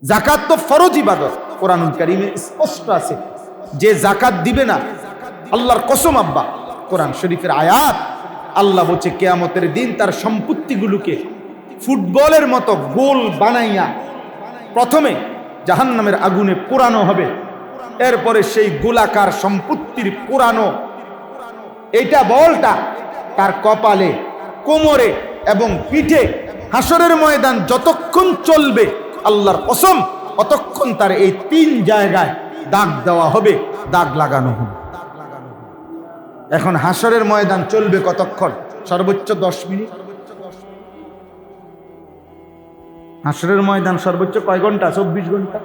যাকাত তো ফরজ ইবাদত, কোরআনুল কারীমে স্পষ্ট আছে। যে যাকাত দিবে না, আল্লাহর কসম আব্বা, কোরআন শরীফের আয়াত, আল্লাহ বলছে কিয়ামতের দিন তার সম্পত্তিগুলোকে ফুটবলের মতো গোল বানাইয়া প্রথমে জাহান্নামের আগুনে পোড়ানো হবে। এরপরে সেই গোলাকার সম্পত্তির পোড়ানো এইটা বলটা তার কপালে, কোমরে এবং পিঠে হাসরের ময়দান যতক্ষণ চলবে, আল্লাহর কসম অতক্ষণ তার এই 3 জায়গায় দাগ দেওয়া হবে, দাগ লাগানো হবে। এখন হাসরের ময়দান চলবে কতক্ষণ? সর্বোচ্চ 10 মিনিট। হাসরের ময়দান সর্বোচ্চ কয় ঘন্টা? 24 ঘন্টা।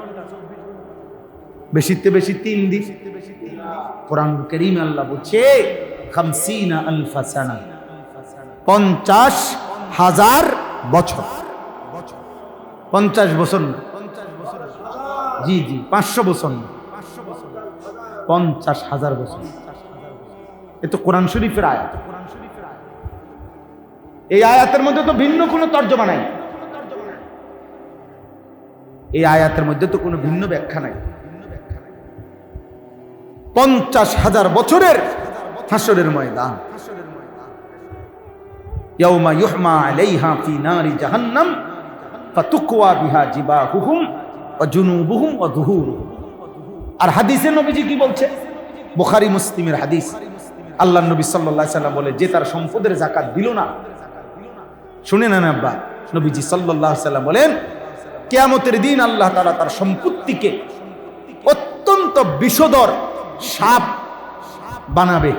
বেশিতে বেশি 3 দিন। কোরআন কারীমে আল্লাহ বলছে 50,000 সানা, 50,000 বছর। 50 বছর না, জি 500 বছর না, 50,000 বছর। এ তো কোরআন শরীফের আয়াত। এই আয়াতের মধ্যে তো ভিন্ন কোনো তর্জমা নাই, এই আয়াতের মধ্যে তো কোনো ভিন্ন ব্যাখ্যা নাই। 50,000 বছরের হাসরের ময়দান। ইয়াউমা ইউহমা আলাইহা ফি নারি জাহান্নাম ফাতুকওয়া বিহা জিবাহুহুম ওয়া জুনুবুহুম ওয়া যুহুরুহুম। আর হাদিসে নবীজি কি বলছে? বুখারী মুসলিমের হাদিস। আল্লাহর নবী সাল্লাল্লাহু আলাইহি সাল্লাম বলে, যে তার সম্পদের যাকাত দিল না, শুনে নেন আব্বা, নবীজি সাল্লাল্লাহু আলাইহি সাল্লাম বলেন কিয়ামতের দিন আল্লাহ তাআলা তার সম্পত্তিকে অত্যন্ত বিষধর সাপ বানাবে,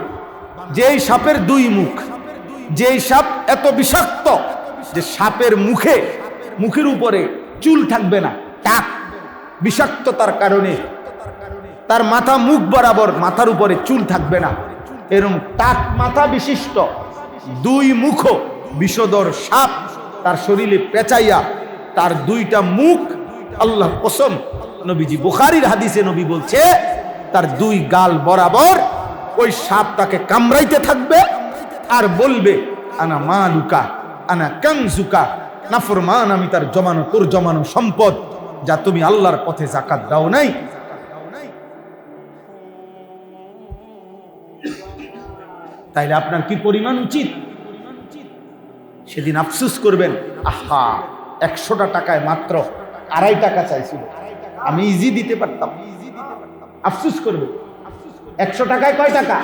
যেই সাপের 2 মুখ, যেই সাপ এত বিষাক্ত যে সাপের মুখের উপরে চুল থাকবে না, টাক, বিষাক্ততার কারণে তার মাথা মুখ বরাবর, মাথার উপরে চুল থাকবে না, এরকম টাক মাথা বিশিষ্ট 2 মুখ বিষধর সাপ তার শরীরে পেঁচাইয়া তার 2টা মুখ, আল্লাহ কসম, নবীজি বুখারীর হাদিসে নবী বলছে তার 2 গাল বরাবর ওই সাপ তাকে কামড়াইতে থাকবে আর বলবে আনা মালুকা আনা কানজুকা, নাফরমান, আমি তার জমানো, তোর জমানো সম্পদ যা তুমি আল্লাহর পথে যাকাত দাও নাই। তাইলে আপনার কি পরিমাণ উচিত? সেদিন আফসোস করবেন, আহা 100টা টাকায় মাত্র 2.5 টাকা চাইছিল, আমি ইজি দিতে পারতাম। আফসোস করবে। 100 টাকায় কয় টাকা?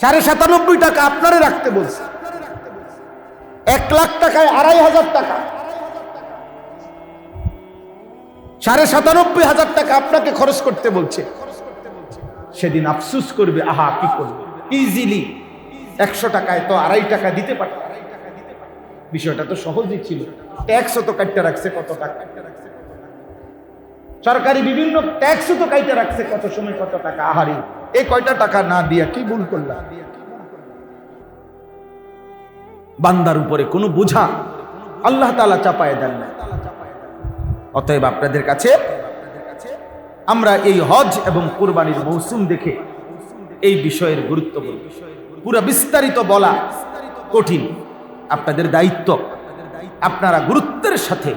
97.5 টাকা আপনারে রাখতে বলছে। 1 লাখ টাকায় 2,500 টাকা, 97,500 টাকা আপনাকে খরচ করতে বলছে। সেদিন আফসোস করবে, আহা কি করবে, ইজিলি 100 টাকায় তো 2.5 টাকা দিতে পারত। বিষয়টা তো সহজই ছিল। ট্যাক্সও তো কাটতে রাখছে কত টাকা, সরকারি বিভিন্ন ট্যাক্সও তো কাটতে রাখছে কত সময় কত টাকা। আহারি, এই কয়টা টাকা না দিয়া কি ভুল করলাম? বান্দার উপরে কোনো বোঝা আল্লাহ তাআলা চাপায় দেন না। অতএব আপনাদের কাছে আমরা এই হজ এবং কুরবানির মৌসুম দেখে এই বিষয়ের গুরুত্ব বলি। পুরো বিস্তারিত বলা কঠিন, আপনাদের দায়িত্ব, আপনারা গুরুত্বের সাথে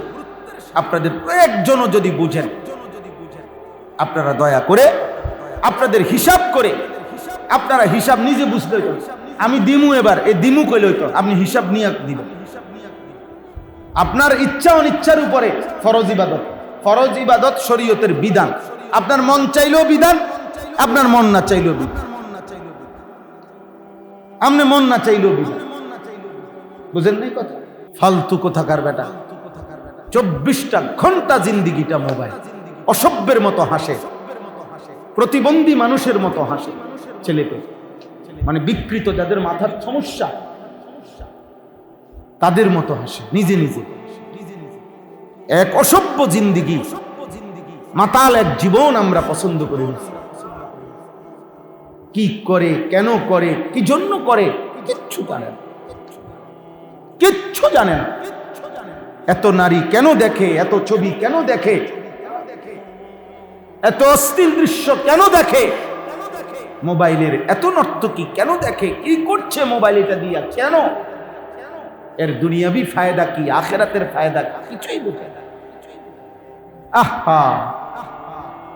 আপনাদের প্রয়োজনও যদি বুঝেন, আপনারা দয়া করে আপনাদের হিসাব করে, আপনারা হিসাব নিজে বুঝতে হইতো। আমি দিমু, এবার এই দিমু কইলে হইতো, আপনি হিসাব নিয়ে দিবেন। আপনার ইচ্ছা অনিচ্ছার উপরে ফরজ ইবাদত শরীয়তের বিধান। আপনার মন চাইলেও বিধান, আপনার মন না চাইলেও বিধান, আপনি মন না চাইলেও বিধান। বুঝেন নাই কথা? ফালতু কোথাকার বেটা, 24টা ঘন্টা জিন্দিগিটা মোবাইল, অসভ্যের মতো হাসে, প্রতিবন্ধী মানুষের মতো হাসে, ছেলেকে মানে বিকৃত, যাদের মাথার সমস্যা তাদের মতো হাসে, নিজে নিজে। এক অসভ্য জিন্দিগি, মাতাল এক জীবন আমরা পছন্দ করি। কি করে, কেন করে, কি জন্য করে, কিচ্ছু জানে না, কিচ্ছু জানে না। এত নারী কেন দেখে, এত ছবি কেন দেখে, এত অশ্লীল দৃশ্য কেন দেখে, মোবাইলের এত নর্তকী কেন দেখে, কি করছে মোবাইল এটা দিয়া, কেন, এর দুনিয়াবি ফায়দা কি, আখেরাতের ফায়দা কিছুই বোঝে না। আহা,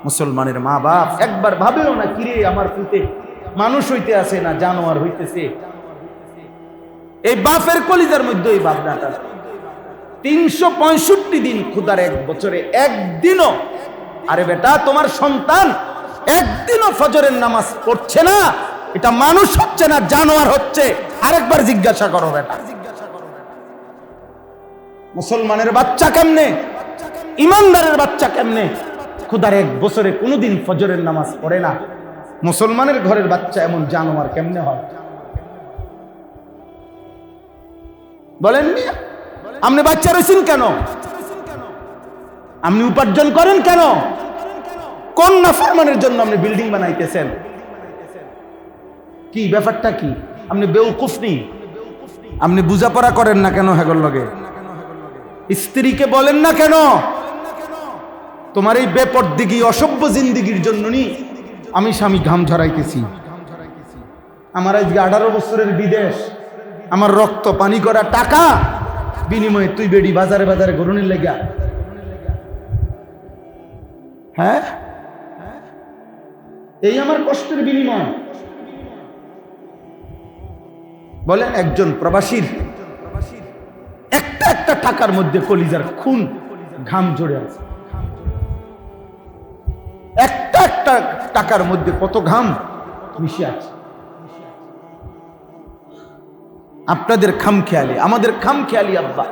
মুসলমানের মা বাপ একবার ভাবেও না, কিরে আমার পুতে মানুষ হইতে আসে না জানোয়ার হইতেছে। এই বাপের কলিজার মধ্যে এই ভাবনাটা। 365 দিন ক্ষুধার, এক বছরে একদিনও, আরে বেটা তোমার সন্তান একদিনও ফজরের নামাজ পড়ছে না, এটা মানুষ হচ্ছে না জানোয়ার হচ্ছে, আরেকবার জিজ্ঞাসা করো বেটা। মুসলমানের বাচ্চা কেমনে, ইমানদারের বাচ্চা কেমনে ক্ষুধার এক বছরে কোনোদিন ফজরের নামাজ পড়ে না? মুসলমানের ঘরের বাচ্চা এমন জানোয়ার কেমনে হয় বলেন? আপনি বাচ্চা রয়েছেন কেন? আপনি উপার্জন করেন কেন? কোন নাফরমানের জন্য আপনি বিল্ডিং বানাইতেছেন? কি ব্যাপারটা কি? আপনি বেউকুফ নি? আপনি বুঝাপড়া করেন না কেন? হেগর লগে স্ত্রীকে বলেন না কেন তোমার এই বেপরদিগি অসভ্য জিন্দিগির জন্য নি আমি স্বামী ঘাম ঝরাইতেছি, আমার আজকে 18 বছরের বিদেশ, আমার রক্ত পানি করা টাকা বিনিময়ে তুই বেডি বাজারে বাজারে গরুনির লেগা? হ্যাঁ, এই আমার কষ্টের বিনিময়? বলেন, একজন প্রবাসীর একটা একটা টাকার মধ্যে কলিজার খুন ঘাম জড়ে আছে। একটা একটা টাকার মধ্যে কত ঘাম মিশে আছে। আপনাদের খামখেয়ালি, আমাদের খামখেয়ালি আব্বা,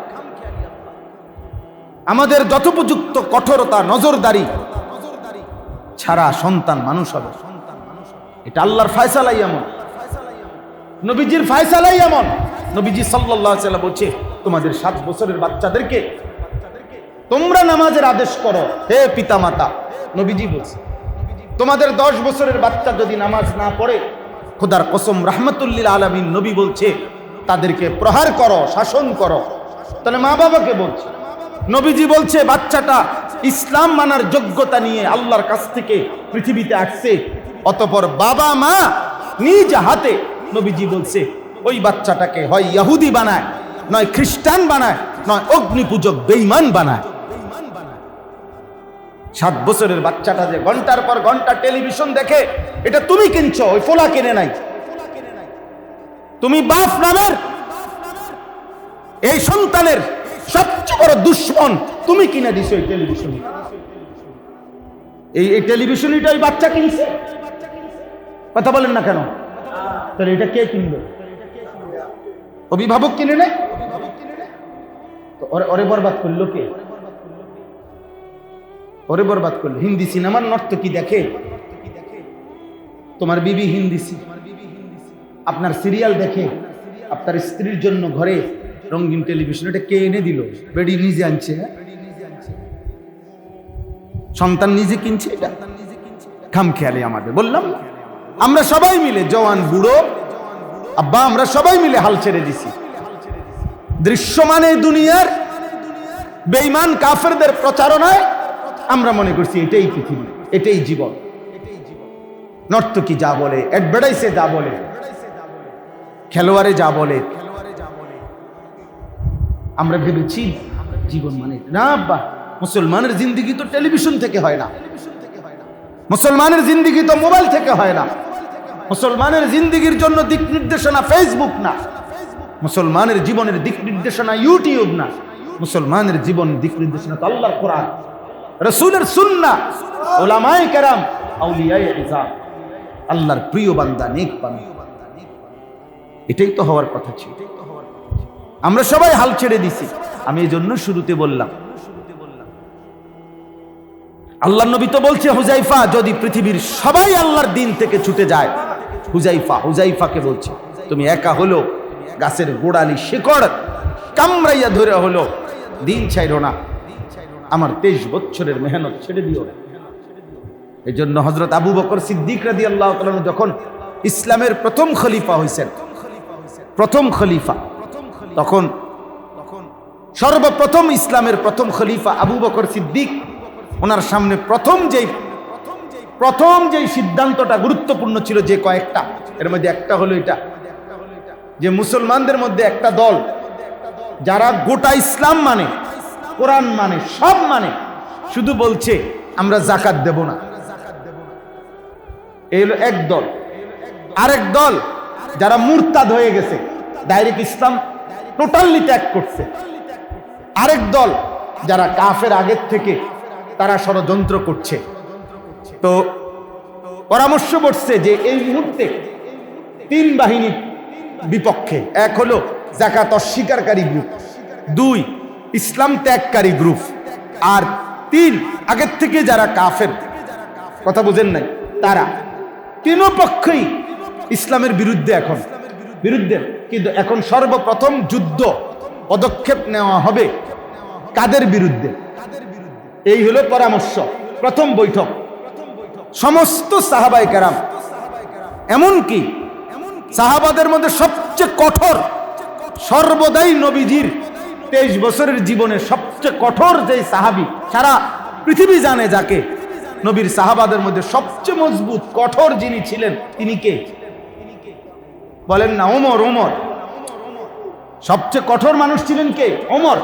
আমাদের যথোপযুক্ত কঠোরতা নজরদারি ছাড়া সন্তান মানুষ হবে, এটা আল্লাহর ফয়সালাই এমন, নবীজির ফয়সালাই এমন। নবীজি সাল্লাল্লাহু আলাইহি ওয়াসাল্লাম বলছে, তোমাদের 7 বছরের বাচ্চাদেরকে তোমরা নামাজের আদেশ করো হে পিতামাতা। নবীজি বলছে, তোমাদের 10 বছরের বাচ্চা যদি নামাজ না পড়ে, খোদার কসম রাহমাতুল লিল আলামিন নবী বলছে তাদেরকে প্রহার করো, শাসন করো। তাহলে মা বাবাকে বলছে, নবীজি বলছে বাচ্চাটা ইসলাম মানার যোগ্যতা নিয়ে আল্লাহর কাছ থেকে পৃথিবীতে আসছে, অতঃপর বাবা মা নিজ হাতে, নবীজি বলছে ওই বাচ্চাটাকে হয় ইহুদি বানায়, নয় খ্রিস্টান বানায়, নয় অগ্নিপূজক বেঈমান বানায়। 7 বছরের বাচ্চাটা যে ঘন্টার পর ঘন্টা টেলিভিশন দেখে, এটা তুমি কিনছো, ওই ফোলা কিনে নাই। তুমি বাপ নামের এই সন্তানের সবচেয়ে বড় দুশ্মন তুমি কিনে দিছো এই টেলিভিশন। এই টেলিভিশনটা ওই বাচ্চা কিনছে, কথা বলেন না কেন? তাহলে এটা কে কিনবে? অভিভাবক কিনে নেয় তো ওরে বরবাদ করলো কে? ওরে বরবাদ করলো। হিন্দি সিনেমার নর্তকী দেখে, তোমার বিবি হিন্দি, আপনার সিরিয়াল দেখে, আপনার স্ত্রীর জন্য ঘরে রঙিন টেলিভিশন, এটা কে এনে দিল? বেডি নিজে আনছে, সন্তান নিজে কিনছে। এটা খামখেয়ালি আমাদের। বললাম আমরা সবাই মিলে, জওয়ান বুড়ো আব্বা, আমরা সবাই মিলে হাল ছেড়ে দিছি। দৃশ্যমানে দুনিয়ার বেঈমান কাফেরদের প্রচারণায় আমরা মনে করছি এটাই পৃথিবী, এটাই জীবন। নর্তকী যা বলে, অ্যাডভার্টাইজে যা বলে, খেলোয়াড়ে যা বলে, আমরা ভেবেছি জীবন মানে না। আব্বা, মুসলমানের জিন্দিগি তো টেলিভিশন থেকে হয় না, মুসলমানের জিন্দিগি তো মোবাইল থেকে হয় না, মুসলমানের জিন্দিগির জন্য দিক নির্দেশনা ফেসবুক না, মুসলমানের জীবনের দিক নির্দেশনা ইউটিউব না, মুসলমানের জীবন দিক নির্দেশনা তো আল্লাহর কোরআন, রাসূলের সুন্নাহ, উলামায়ে কেরাম, আউলিয়ায়ে ইজাম, আল্লাহর প্রিয় বান্দা, নেক বান্দা। এটাই তো হওয়ার কথা ছিল। আমরা সবাই হাল ছেড়ে দিছি। আমি এই জন্য শুরুতে বললাম, আল্লাহর নবী তো বলছে হুজাইফা, যদি পৃথিবীর সবাই আল্লাহর দিন থেকে ছুটে যায়, হুজাইফাকে বলছে তুমি একা হলো গাছের গোড়ালি শিকড় কামড়াইয়া ধরে হলো দিন ছাইরো না, আমার 23 বছরের মেহনত ছেড়ে দিও না। এই জন্য হযরত আবু বকর সিদ্দিক রাদিয়াল্লাহু তাআলা যখন ইসলামের প্রথম খলিফা হয়েছেন, প্রথম খলিফা, তখন সর্বপ্রথম ইসলামের প্রথম খলিফা আবু বকর সিদ্দিক, ওনার সামনে প্রথম যেই সিদ্ধান্তটা গুরুত্বপূর্ণ ছিল, যে কয়েকটা, এর মধ্যে একটা হলো এটা, যে মুসলমানদের মধ্যে একটা দল যারা গোটা ইসলাম মানে, কোরআন মানে, সব মানে, শুধু বলছে আমরা যাকাত দেব না। এই হলো এক দল। আরেক দল যারা মুরতাদ হয়ে গেছে, ডাইরেক্ট ইসলাম টোটালি ত্যাগ করছে। আরেক দল যারা কাফের আগের থেকে তারা ষড়যন্ত্র করছে। তো পরামর্শ করছে যে এই মুহূর্তে তিন বাহিনীর বিপক্ষে, এক হলো যাকাত অস্বীকারী গ্রুপ, দুই ইসলাম ত্যাগকারী গ্রুপ, আর তিন আগের থেকে যারা কাফের, কথা বুঝেন নাই, তারা তিন পক্ষই ইসলামের বিরুদ্ধে। এখন বিরুদ্ধে, কিন্তু এখন সর্বপ্রথম যুদ্ধ পদক্ষেপ নেওয়া হবে কাদের বিরুদ্ধে? এই হলো পরামর্শ। প্রথম বৈঠক সমস্ত সাহাবায়ে কেরাম, এমনকি সাহাবাদের মধ্যে সবচেয়ে কঠোর, সর্বদাই নবীজির 23 বছরের জীবনে সবচেয়ে কঠোর যে সাহাবী সারা পৃথিবী জানে, যাকে নবীর সাহাবাদের মধ্যে সবচেয়ে মজবুত কঠোর যিনি ছিলেন, তিনি কে বলেন না? ওমর। ওমর সবচেয়ে কঠোর মানুষ ছিলেন কে? ওমর।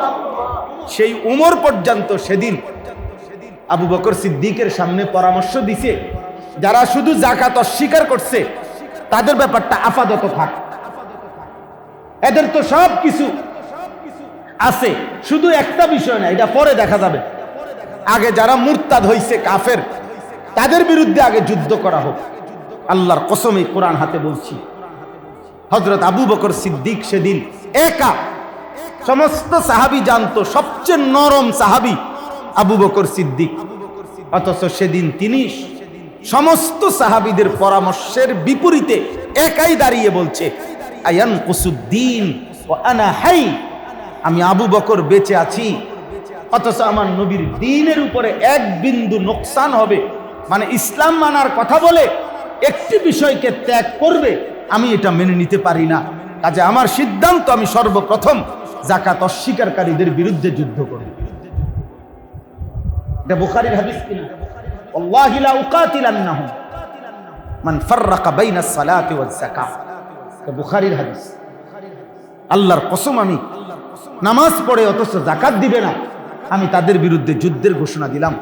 সেই ওমর পর্যন্ত সেদিন আবু বকর সিদ্দিকের সামনে পরামর্শ দিছে, যারা শুধু যাকাত অস্বীকার করছে তাদের ব্যাপারটা আপাতত থাক, এদের তো সব কিছু আছে, শুধু একটা বিষয় না, এটা পরে দেখা যাবে। আগে যারা মুরতাদ হইছে কাফের, তাদের বিরুদ্ধে আগে যুদ্ধ করা হোক। আল্লাহর কসম, এই কোরআন হাতে বলছি, হযরত আবু বকর সিদ্দিক সেদিন একা, সমস্ত সাহাবী জানতো সবচেয়ে নরম সাহাবী আবু বকর সিদ্দিক, অথচ সেদিন তিনি সমস্ত সাহাবীদের পরামর্শের বিপরীতে একাই দাঁড়িয়ে বলছে, আয়ানকুসুদ্দিন ওয়া আনা হাই, আমি আবু বকর বেঁচে আছি, অথচ আমার নবীর দ্বীনের উপরে এক বিন্দু নোকসান হবে, মানে ইসলাম মানার কথা বলে একটি বিষয়কে ত্যাগ করবে, আমি এটা মেনে নিতে পারি না। কাজে আমার সিদ্ধান্ত, আমি সর্বপ্রথম যাকাত অস্বীকারীদের বিরুদ্ধে যুদ্ধ করব। এটা বুখারীর হাদিস কিনা? আল্লাহি লা উকাতিলান্নাহুম মান ফাররাকা বাইনাস সালাতি ওয়াজ যাকাত, এটা বুখারীর হাদিস। আল্লাহর কসম, আমি নামাজ পড়ে অথচ যাকাত দিবে না, আমি তাদের বিরুদ্ধে যুদ্ধের ঘোষণা দিলাম।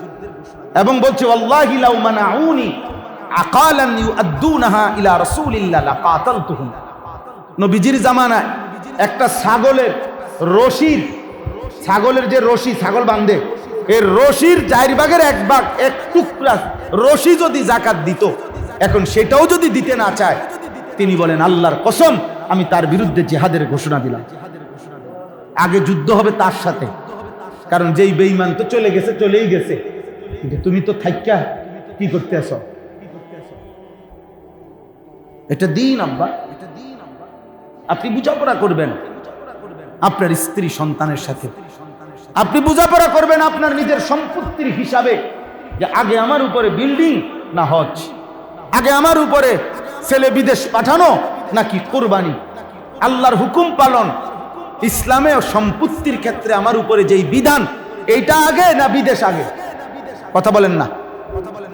এবং বলছে ওয়াল্লাহি লাউ মানাউনি আকালান ইউআদ্দুনাহা ইলা রাসূলিল্লাহ লাকাতালতুহুম। নবীজির জামানায় একটা ছাগলের রশির, ছাগলের যে রশি ছাগল বাঁধে, এর রশির 4 ভাগের 1 ভাগ, এক টুকরা রশি যদি যাকাত দিত, এখন সেটাও যদি দিতে না চায়, তিনি বলেন আল্লাহর কসম, আমি তার বিরুদ্ধে জিহাদের ঘোষণা দিলাম। আগে যুদ্ধ হবে তার সাথে, কারণ যেই বেঈমান তো চলে গেছে, চলেই গেছে, কিন্তু তুমি তো থাইক্কা কি করতে আসো? এটা দিন আব্বা, আপনি বোঝাপড়া করবেন আপনার স্ত্রী সন্তানের সাথে, আপনি বোঝাপড়া করবেন আপনার নিজের সম্পত্তির হিসাবে, যে আগে আমার উপরে বিল্ডিং না হজ, আগে আমার উপরে ছেলে বিদেশ পাঠানো নাকি কোরবানি, আল্লাহর হুকুম পালন, ইসলামে ও সম্পত্তির ক্ষেত্রে আমার উপরে যেই বিধান, এইটা আগে না বিদেশ আগে? কথা বলেন না।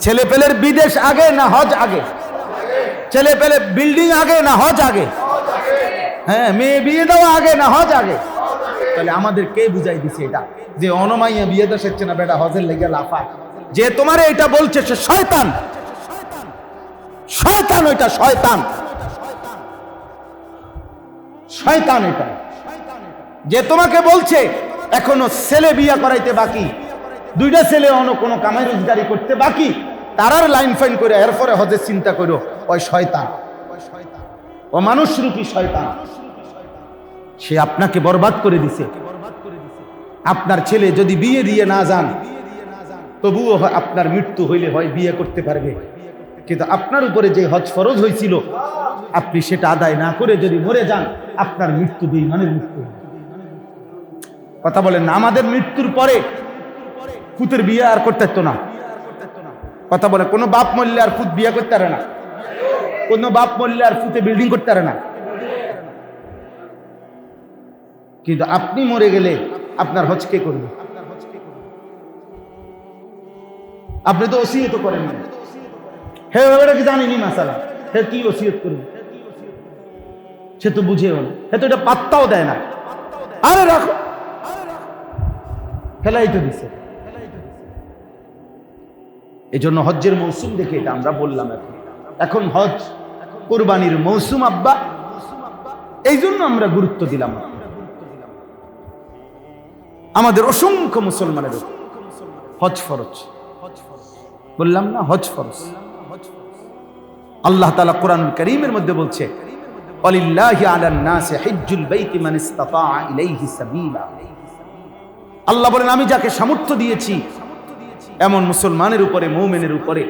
ছেলে পেলের বিদেশ আগে না হজ আগে? ছেলে পেলে বিল্ডিং আগে না হজ আগে? হ্যাঁ, মেয়ে বিয়ে দেওয়া আগে না হজ আগে? তাহলে আমাদের কে বুঝাই দিছে এটা, যে অনমাইয়া বিয়ে তো সেচ্ছে না বেটা হজের লেগে লাফা? যে তোমারে এটা বলছে সে শয়তান, শয়তান, ওইটা শয়তান, শয়তান এটা। যে তোমাকে বলছে এখনো ছেলে বিয়া করাইতে বাকি, 2টা ছেলে অন্য কোনো কামাই রোজগারি করতে বাকি, তারার লাইন ফাইন করে এরপরে হজের চিন্তা করো, ওই শয়তান, ও মানুষরূপী শয়তান। সে আপনাকে বরবাদ করে দিছে। আপনার ছেলে যদি বিয়ে দিয়ে না যান, তবুও আপনার মৃত্যু হইলে হয় বিয়ে করতে পারবে, কিন্তু আপনার উপরে যে হজ ফরজ হয়েছিল, আপনি সেটা আদায় না করে যদি মরে যান, আপনার মৃত্যু বেঈমানের মৃত্যু। কথা বলেন না। আমাদের মৃত্যুর পরে পুতের বিয়ে আর করতে পারতো না। কথা বলে, কোনো বাপ মরলে আর পুত বিয়ে করতে পারে না, কোনো বাপ মরলে আর পুতে বিল্ডিং করতে পারে না। কিন্তু আপনি মরে গেলে আপনার হজ কে করবে? আপনি তো ওসিয়ত করেন না। হে ব্যাপারটা কি জানিনি মাসালা, হে কি ওসিয়ত করবে? সে তো বুঝেও না, হে তো এটা পাত্তাও দেয় না। আরে রাখো, ফেলাই তো দিছে। এই জন্য হজ্জের মৌসুম দেখে এটা আমরা বললাম। এখন হজ কুরবানির মৌসুম আব্বা, এই জন্য আমরা গুরুত্ব দিলাম। আমাদের অসংখ্য মুসলমানের হজ ফরজ, বললাম না হজ ফরজ। আল্লাহ তাআলা কোরআনুল কারীমের মধ্যে বলছে, ওয়ালিল্লাহি আলান নাসি হিজ্জুল বাইতি মান ইসতাতাআ ইলাইহি সাবিলা। আল্লাহ বলেন, আমি যাকে সামর্থ্য দিয়েছি এমন মুসলমানের উপরে, মুমিনের উপরে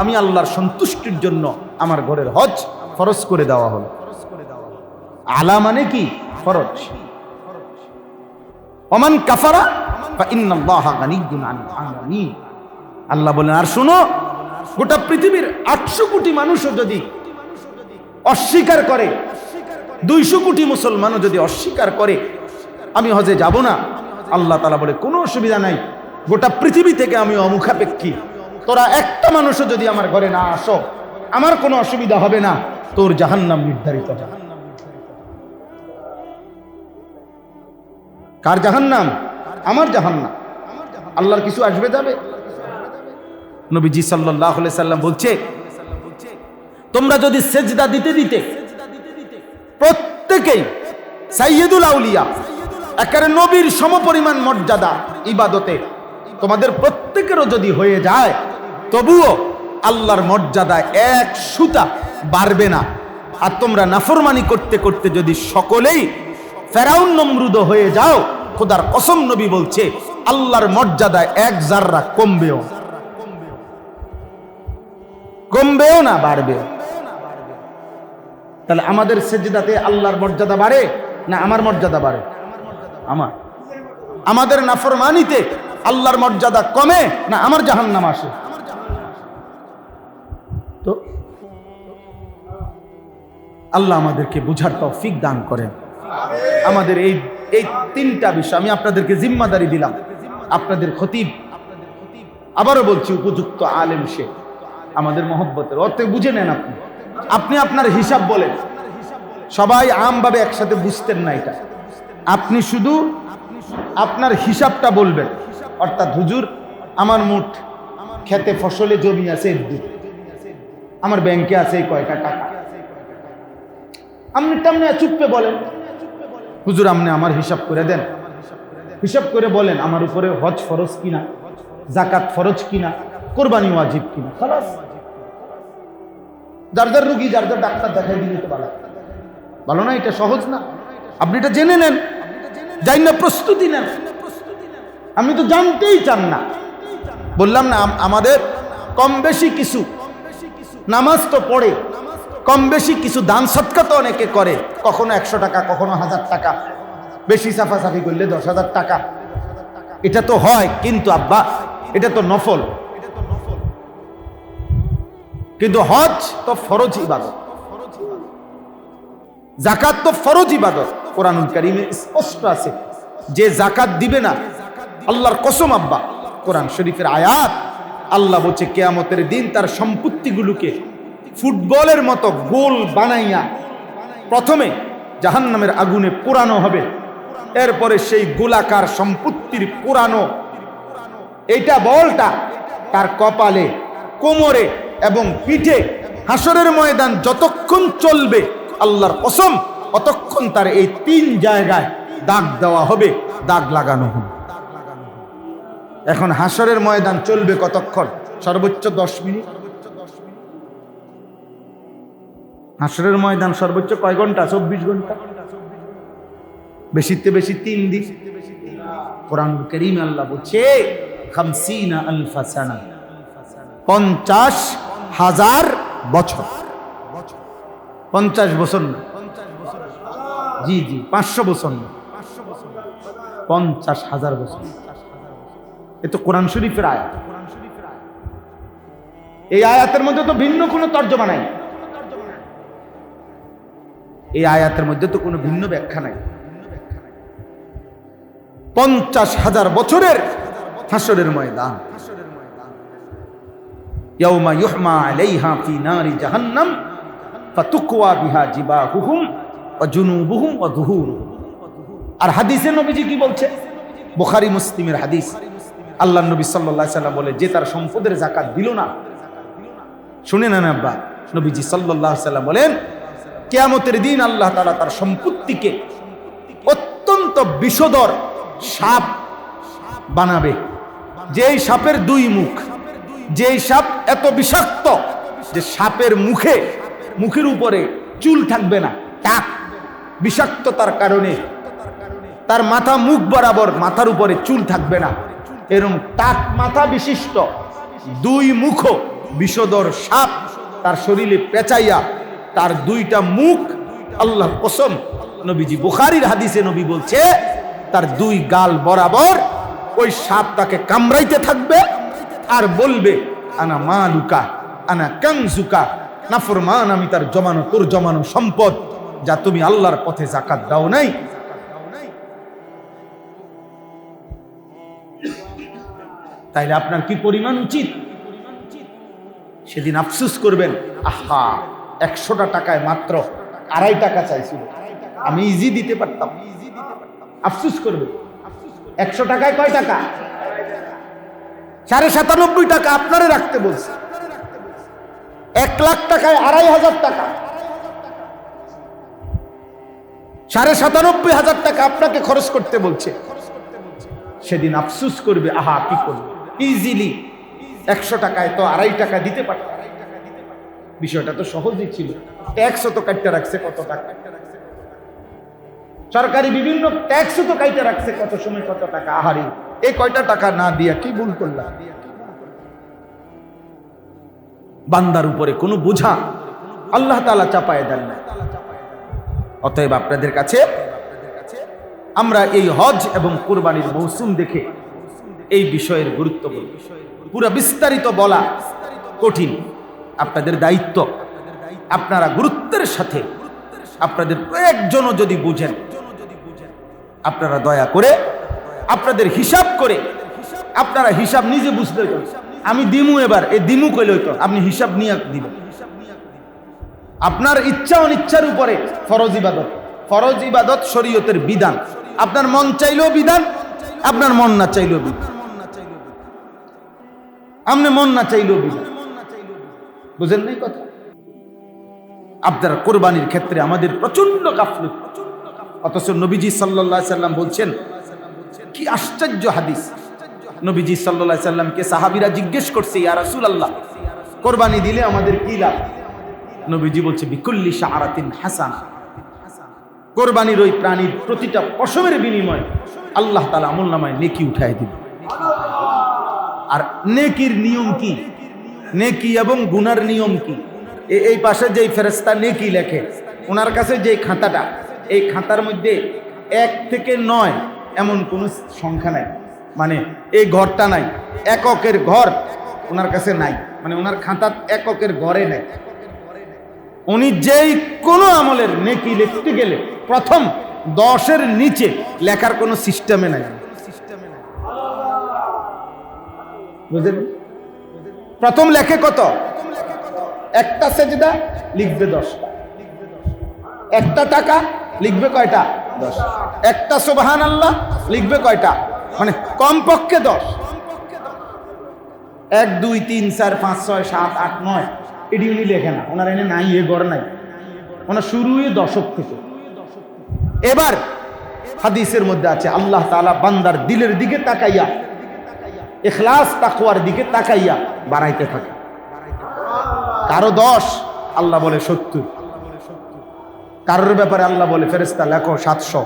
আমি আল্লাহর সন্তুষ্টির জন্য আমার ঘরের হজ ফরজ করে দেওয়া হলো। আলা মানে কি? ফরজ। ওমান কাফারা ফা ইন্নাল্লাহা গানিয়্যুন আনিল আলামিন। আল্লাহ বলেন, আর শুনো, গোটা পৃথিবীর 800 কোটি মানুষও যদি অস্বীকার করে, 200 কোটি মুসলমানও যদি অস্বীকার করে আমি হজে যাব না, আল্লাহ তাআলা বলে কোনো অসুবিধা নাই, গোটা পৃথিবী থেকে আমি অমুখাপেক্ষী, তোরা একটা মানুষও যদি আমার ঘরে না আসো আমার কোনো অসুবিধা হবে না, তোর জাহান্নাম নির্ধারিত হবে। কার জাহান্নাম? আমার জাহান্নাম। আল্লাহর কিছু আসবে যাবে? নবীজি সাল্লাল্লাহু আলাইহি সাল্লাম বলছে, তোমরা যদি সেজদা দিতে দিতে প্রত্যেকেই সাইয়্যিদুল আউলিয়া, একেবারে নবীর সমপরিমাণ মর্যাদা ইবাদতে তোমাদের প্রত্যেকেরও যদি হয়ে যায়, তবুও আল্লাহর মর্যাদা এক সুতা বাড়বে না। আর তোমরা নাফরমানি করতে করতে যদি সকলেই ফেরাউন নমরুদ হয়ে যাও, খোদার কসম নবী বলছে আল্লাহর মর্যাদা এক জাররা কমবেও না বাড়বেও। তাহলে আমাদের সেজদাতে আল্লাহর মর্যাদা বাড়ে না আমার মর্যাদা বাড়ে? আমাদের নাফরমানিতে আল্লাহর মর্যাদা কমে না আমার জাহান্নাম আসে? তো আল্লাহ আমাদেরকে বুঝার তৌফিক দান করেন। আমাদের এই 3টা বিষয় আমি আপনাদেরকে জিম্মাদারি দিলাম। আপনাদের খতিব, আবারও বলছি, উপযুক্ত আলেম সে আমাদের মহব্বতের অর্থে বুঝে নেন। আপনি আপনার হিসাব বলেন, সবাই আমভাবে একসাথে বুঝতেন না এটা। আপনি শুধু আপনার হিসাবটা বলবেন, অর্থাৎ হুজুর আমার মোট খেতে ফসলে জমি আছে 1 আমার ব্যাংকে আছে কয়টা টাকা, আপনি তেমনি চুপে বলেন, হুজুর আপনি আমার হিসাব করে দেন। হিসাব করে বলেন আমার উপরে হজ ফরজ কিনা, যাকাত ফরজ কিনা, কোরবানি ওয়াজিব কিনা। খালাস, যার যার রুগী যার যার ডাক্তার দেখাই দিলে তো ভালো না? এটা সহজ না? আপনি এটা জেনে নেন, যাই না প্রস্তুতি নেন। আপনি তো জানতেই চান না। বললাম না, আমাদের কম বেশি কিছু নামাজ তো পড়ে, কম বেশি কিছু দান সৎকা তো অনেকে করে, কখনো 100 টাকা, কখনো 1000 টাকা, বেশি সাফাসাফি করলে 10,000 টাকা, এটা তো হয়। কিন্তু আব্বা এটা তো নফল, কিন্তু হজ তো ফরজ ইবাদত, যাকাত তো ফরজ ইবাদত। কোরআনুল কারীমে স্পষ্ট আছে, যে যাকাত দিবে না, আল্লাহর কসম আব্বা, কোরআন শরীফের আয়াত, আল্লাহ বলছে কিয়ামতের দিন তার সম্পত্তিগুলোকে ফুটবলের মতো গোল বানাইয়া প্রথমে জাহান্নামের আগুনে পোড়ানো হবে, এরপরে সেই গোলাকার সম্পত্তির পোড়ানো এইটা বলটা তার কপালে, কোমরে এবং পিঠে হাসরের ময়দান যতক্ষণ চলবে, আল্লাহর কসম অতক্ষণ তার এই 3 জায়গায় দাগ দেওয়া হবে, দাগ লাগানো হবে। এখন হাসরের ময়দান চলবে কতক্ষণ? সর্বোচ্চ 10 মিনিট। হাসরের ময়দান সর্বোচ্চ কয় ঘন্টা? 24 ঘন্টা, বেশিতে বেশি 3 দিন। কোরআন কারীম আল্লাহ বলছে 50,000 সানা, 50,000 বছর। 50 বছর না, জি 500 বছর না, 50,000 বছর। এ তো কোরআন শরীফের আয়াত। এই আয়াতের মধ্যে তো ভিন্ন কোনো তর্জমা নাই, এই আয়াতের মধ্যে তো কোনো ভিন্ন ব্যাখ্যা নাই। 50,000 বছরের হাসরের ময়দান, ইয়াউমা ইউহমা আলাইহা ফি নারি জাহান্নাম ফাতুকওয়া বিহা জিবাহুহুম ওয়া জুনুবুহুম ওয়া যুহুরুহুম। আর হাদিসে নবীজি কি বলছে? বুখারী মুসলিমের হাদিস, আল্লাহ নবী সাল্লাল্লাহু আলাইহি সাল্লাম বলে, যে তার সম্পদের যাকাত দিল না, শুনে নেন আব্বা, নবীজি সাল্লাল্লাহু আলাইহি সাল্লাম বলেন কিয়ামতের দিন আল্লাহ তাআলা তার সম্পত্তিকে অত্যন্ত বিষধর সাপ বানাবে, যেই সাপের দুই মুখ, যেই সাপ এত বিষাক্ত যে সাপের মুখের উপরে চুল থাকবে না, টাক বিষাক্ততার কারণে তার মাথা মুখ বরাবর মাথার উপরে চুল থাকবে না, এরকম টাক মাথা বিশিষ্ট দুই মুখ বিষধর সাপ তার শরীরে পেঁচাইয়া তার দুইটা মুখ, আল্লাহ কসম, নবীজি বুখারীর হাদিসে নবী বলছে তার দুই গাল বরাবর ওই সাপ তাকে কামড়াইতে থাকবে আর বলবে আনা মালুকা আনা কানজুকা, নাফরমান, আমি তার জমানো, তোর জমানো সম্পদ যা তুমি আল্লাহর পথে যাকাত দাও নাই। তাইলে আপনার কি পরিমাণ উচিত? সেদিন আফসোস করবেন, আহা 100টা টাকায় মাত্র 2.5 টাকা চাইছিল, আমি ইজি দিতে পারতাম। আফসোস করবে। 100 টাকায় কয় টাকা? 97.5 টাকা আপনারে রাখতে বলছে। 1 লাখ টাকায় 2,500 টাকা, 97,500 টাকা আপনাকে খরচ করতে বলছে। সেদিন আফসোস করবে, আহা কি করবে, ইজিলি 100 টাকায় তো 2.5 টাকা দিতে পারতাম। বিষয়টা তো সহজই ছিল। ট্যাক্সও তো কাটতে রাখছে কত টাকা, সরকারি বিভিন্ন ট্যাক্সও তো কাটতে রাখছে কত সময় কত টাকা। আহারি, এই কয়টা টাকা না দিয়া কি ভুল করলাম? বান্দার উপরে কোনো বোঝা আল্লাহ তাআলা চাপায় দেন না। অতএব আপনাদের কাছে আমরা এই হজ এবং কুরবানির মৌসুম দেখে এই বিষয়ের গুরুত্ব বলব। পুরো বিস্তারিত বলা কঠিন, আপনাদের দায়িত্ব, আপনারা গুরুত্বের সাথে আপনাদের প্রয়োজনও যদি বুঝেন, আপনারা দয়া করে আপনাদের হিসাব করে, আপনারা হিসাব নিজে বুঝতে হইতো। আমি দিমু, এবার এই দিমু কইলে হইতো, আপনি হিসাব নিয়ে দিবেন। আপনার ইচ্ছা অনিচ্ছার উপরে ফরজ ইবাদত শরীয়তের বিধান, আপনার মন চাইলেও বিধান, আপনার মন না চাইলেও বিধান, আপনি মন না চাইলেও বিধান। বুঝেন নাই কথা? আপনার কোরবানির ক্ষেত্রে আমাদের প্রচন্ড গাফলুত, অথচ নবীজি সাল্লাল্লাহু আলাইহি সাল্লাম বলছেন, কি আশ্চর্য হাদিস। নবীজি সাল্লাল্লাহু আলাইহি সাল্লামকে সাহাবীরা জিজ্ঞেস করছে, ইয়া রাসূলুল্লাহ, কোরবানি দিলে আমাদের কি লাভ? নবীজি বলছে, বিকুল্লি শাআরাতিন হাসানা, কোরবানির ওই প্রাণীর প্রতিটা পশমের বিনিময়ে আল্লাহ তাআলা আমলনামায় নেকি উঠায় দিবেন। আর নেকির নিয়ম কি, নেকি এবং গুনার নিয়ম কি? এই পাশে যেই ফেরেশতা নেকি লেখে, ওনার কাছে যে খাতাটা, এই খাতার মধ্যে 1 থেকে 9 এমন কোনো সংখ্যা নাই, মানে এই ঘরটা নাই, এককের ঘর ওনার কাছে নাই, মানে ওনার খাতা এককের ঘরে নাই। উনি যেই কোনো আমলের নেকি লিখতে গেলে প্রথম 10-এর নিচে লেখার কোনো সিস্টেমে নাই। বুঝলেন? প্রথম লেখে কত? একটা সেজদা লিখবে 10টা, একটা টাকা লিখবে কয়টা? 10। একটা সুবহানাল্লাহ লিখবে কয়টা? মানে কমপক্ষে 10। 1 2 3 4 5 6 7 8 9 এটি উনি লেখে না, ওনার এনে নাই, এ গড় নাই, ওনার শুরুই দশক থেকে। এবার হাদিসের মধ্যে আছে, আল্লাহ তাআলা বান্দার দিলের দিকে তাকাইয়া, ইখলাস তাকওয়ার দিকে তাকাইয়া বাড়াইতে থাকে। কারো 10, আল্লাহ বলে 70। কারোর ব্যাপারে আল্লাহ বলে, ফেরেশতা লেখো 700,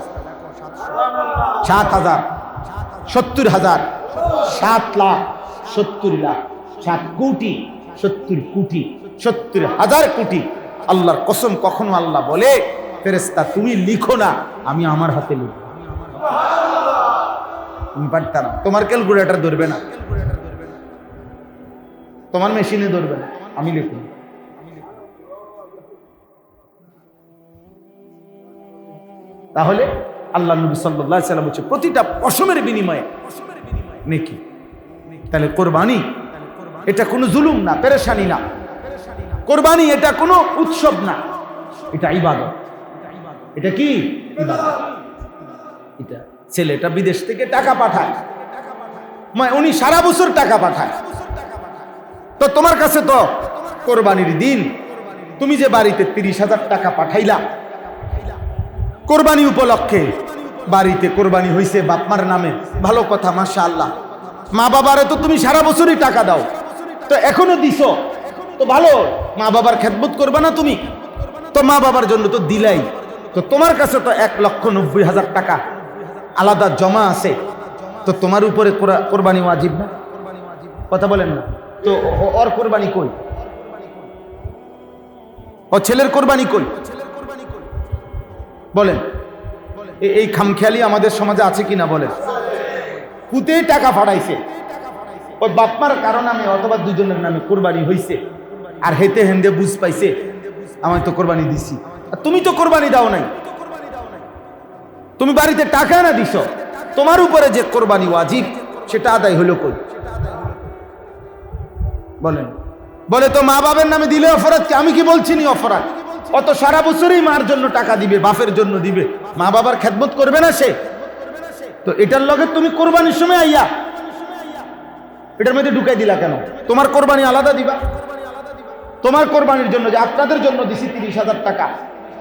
7,000, 70,000, 7 লাখ, 70 লাখ, 7 কোটি, 70 কোটি, 70,000 কোটি। আল্লাহর কসম, কখনো আল্লাহ বলে, ফেরেশতা তুমি লিখো না, আমি আমার হাতে লিখব। তুমি পারতা না, তোমার ক্যালকুলেটর ধরবে না, তোমার মেশিনে ধরবে না, আমি লিখব। তাহলে আল্লাহ নবী সাল্লাল্লাহু আলাইহি সাল্লাম বলছে, প্রতিটা পশমের বিনিময়ে নেকি। তাহলে কোরবানি এটা কোনো জুলুম না, পেরেশানি না। কোরবানি এটা কোনো উৎসব না, এটা ইবাদত। এটা কি ইবাদত? এটা ছেলেটা বিদেশ থেকে টাকা পাঠায়, উনি সারা বছর টাকা পাঠায়। তো তোমার কাছে তো কোরবানির দিন তুমি যে বাড়িতে 30,000 টাকা পাঠাইলা কোরবানি উপলক্ষে, বাড়িতে কোরবানি হয়েছে বাপমার নামে, ভালো কথা, মাশাআল্লাহ। মা বাবারে তো তুমি সারা বছরই টাকা দাও, তো এখনো দিছো তো ভালো, মা বাবার খেদমত করবা না তুমি? তো মা বাবার জন্য তো দিলাই, তো তোমার কাছে তো 1,90,000 টাকা আলাদা জমা আছে, তো তোমার উপরে কোরবানি ওয়াজিব না? কথা বলেন না তো? ওর কোরবানি কই? ও ছেলের কোরবানি কই? বলেন, এই খামখেয়ালি আমাদের সমাজে আছে কিনা বলেন? পুতেই টাকা ফাড়াইছে, ওই বাপমার কারো নামে অথবা দুজনের নামে কোরবানি হইছে, আর হেতে হেন্দে বুঝ পাইছে আমি তো কোরবানি দিছি, আর তুমি তো কোরবানি দাও নাই, তুমি বাড়িতে টাকা না দিছ, তোমার উপরে যে কোরবানি ওয়াজিব সেটা আদায় হলো কই? বলেন। বলে তো মা বাবার নামে দিলে অপরাধ কি? আমি কি বলছি নি অপরাধ? অত সারা বছরই মার জন্য টাকা দিবে, বাপের জন্য দিবে, মা বাবার খেদমত করবে না সে? তো এটার লগে তুমি কোরবানির সময় আইয়া এটার মধ্যে ঢুকাই দিলা কেন? তোমার কোরবানি আলাদা দিবা। তোমার কোরবানির জন্য যে আপনাদের জন্য দিছি 30,000 টাকা,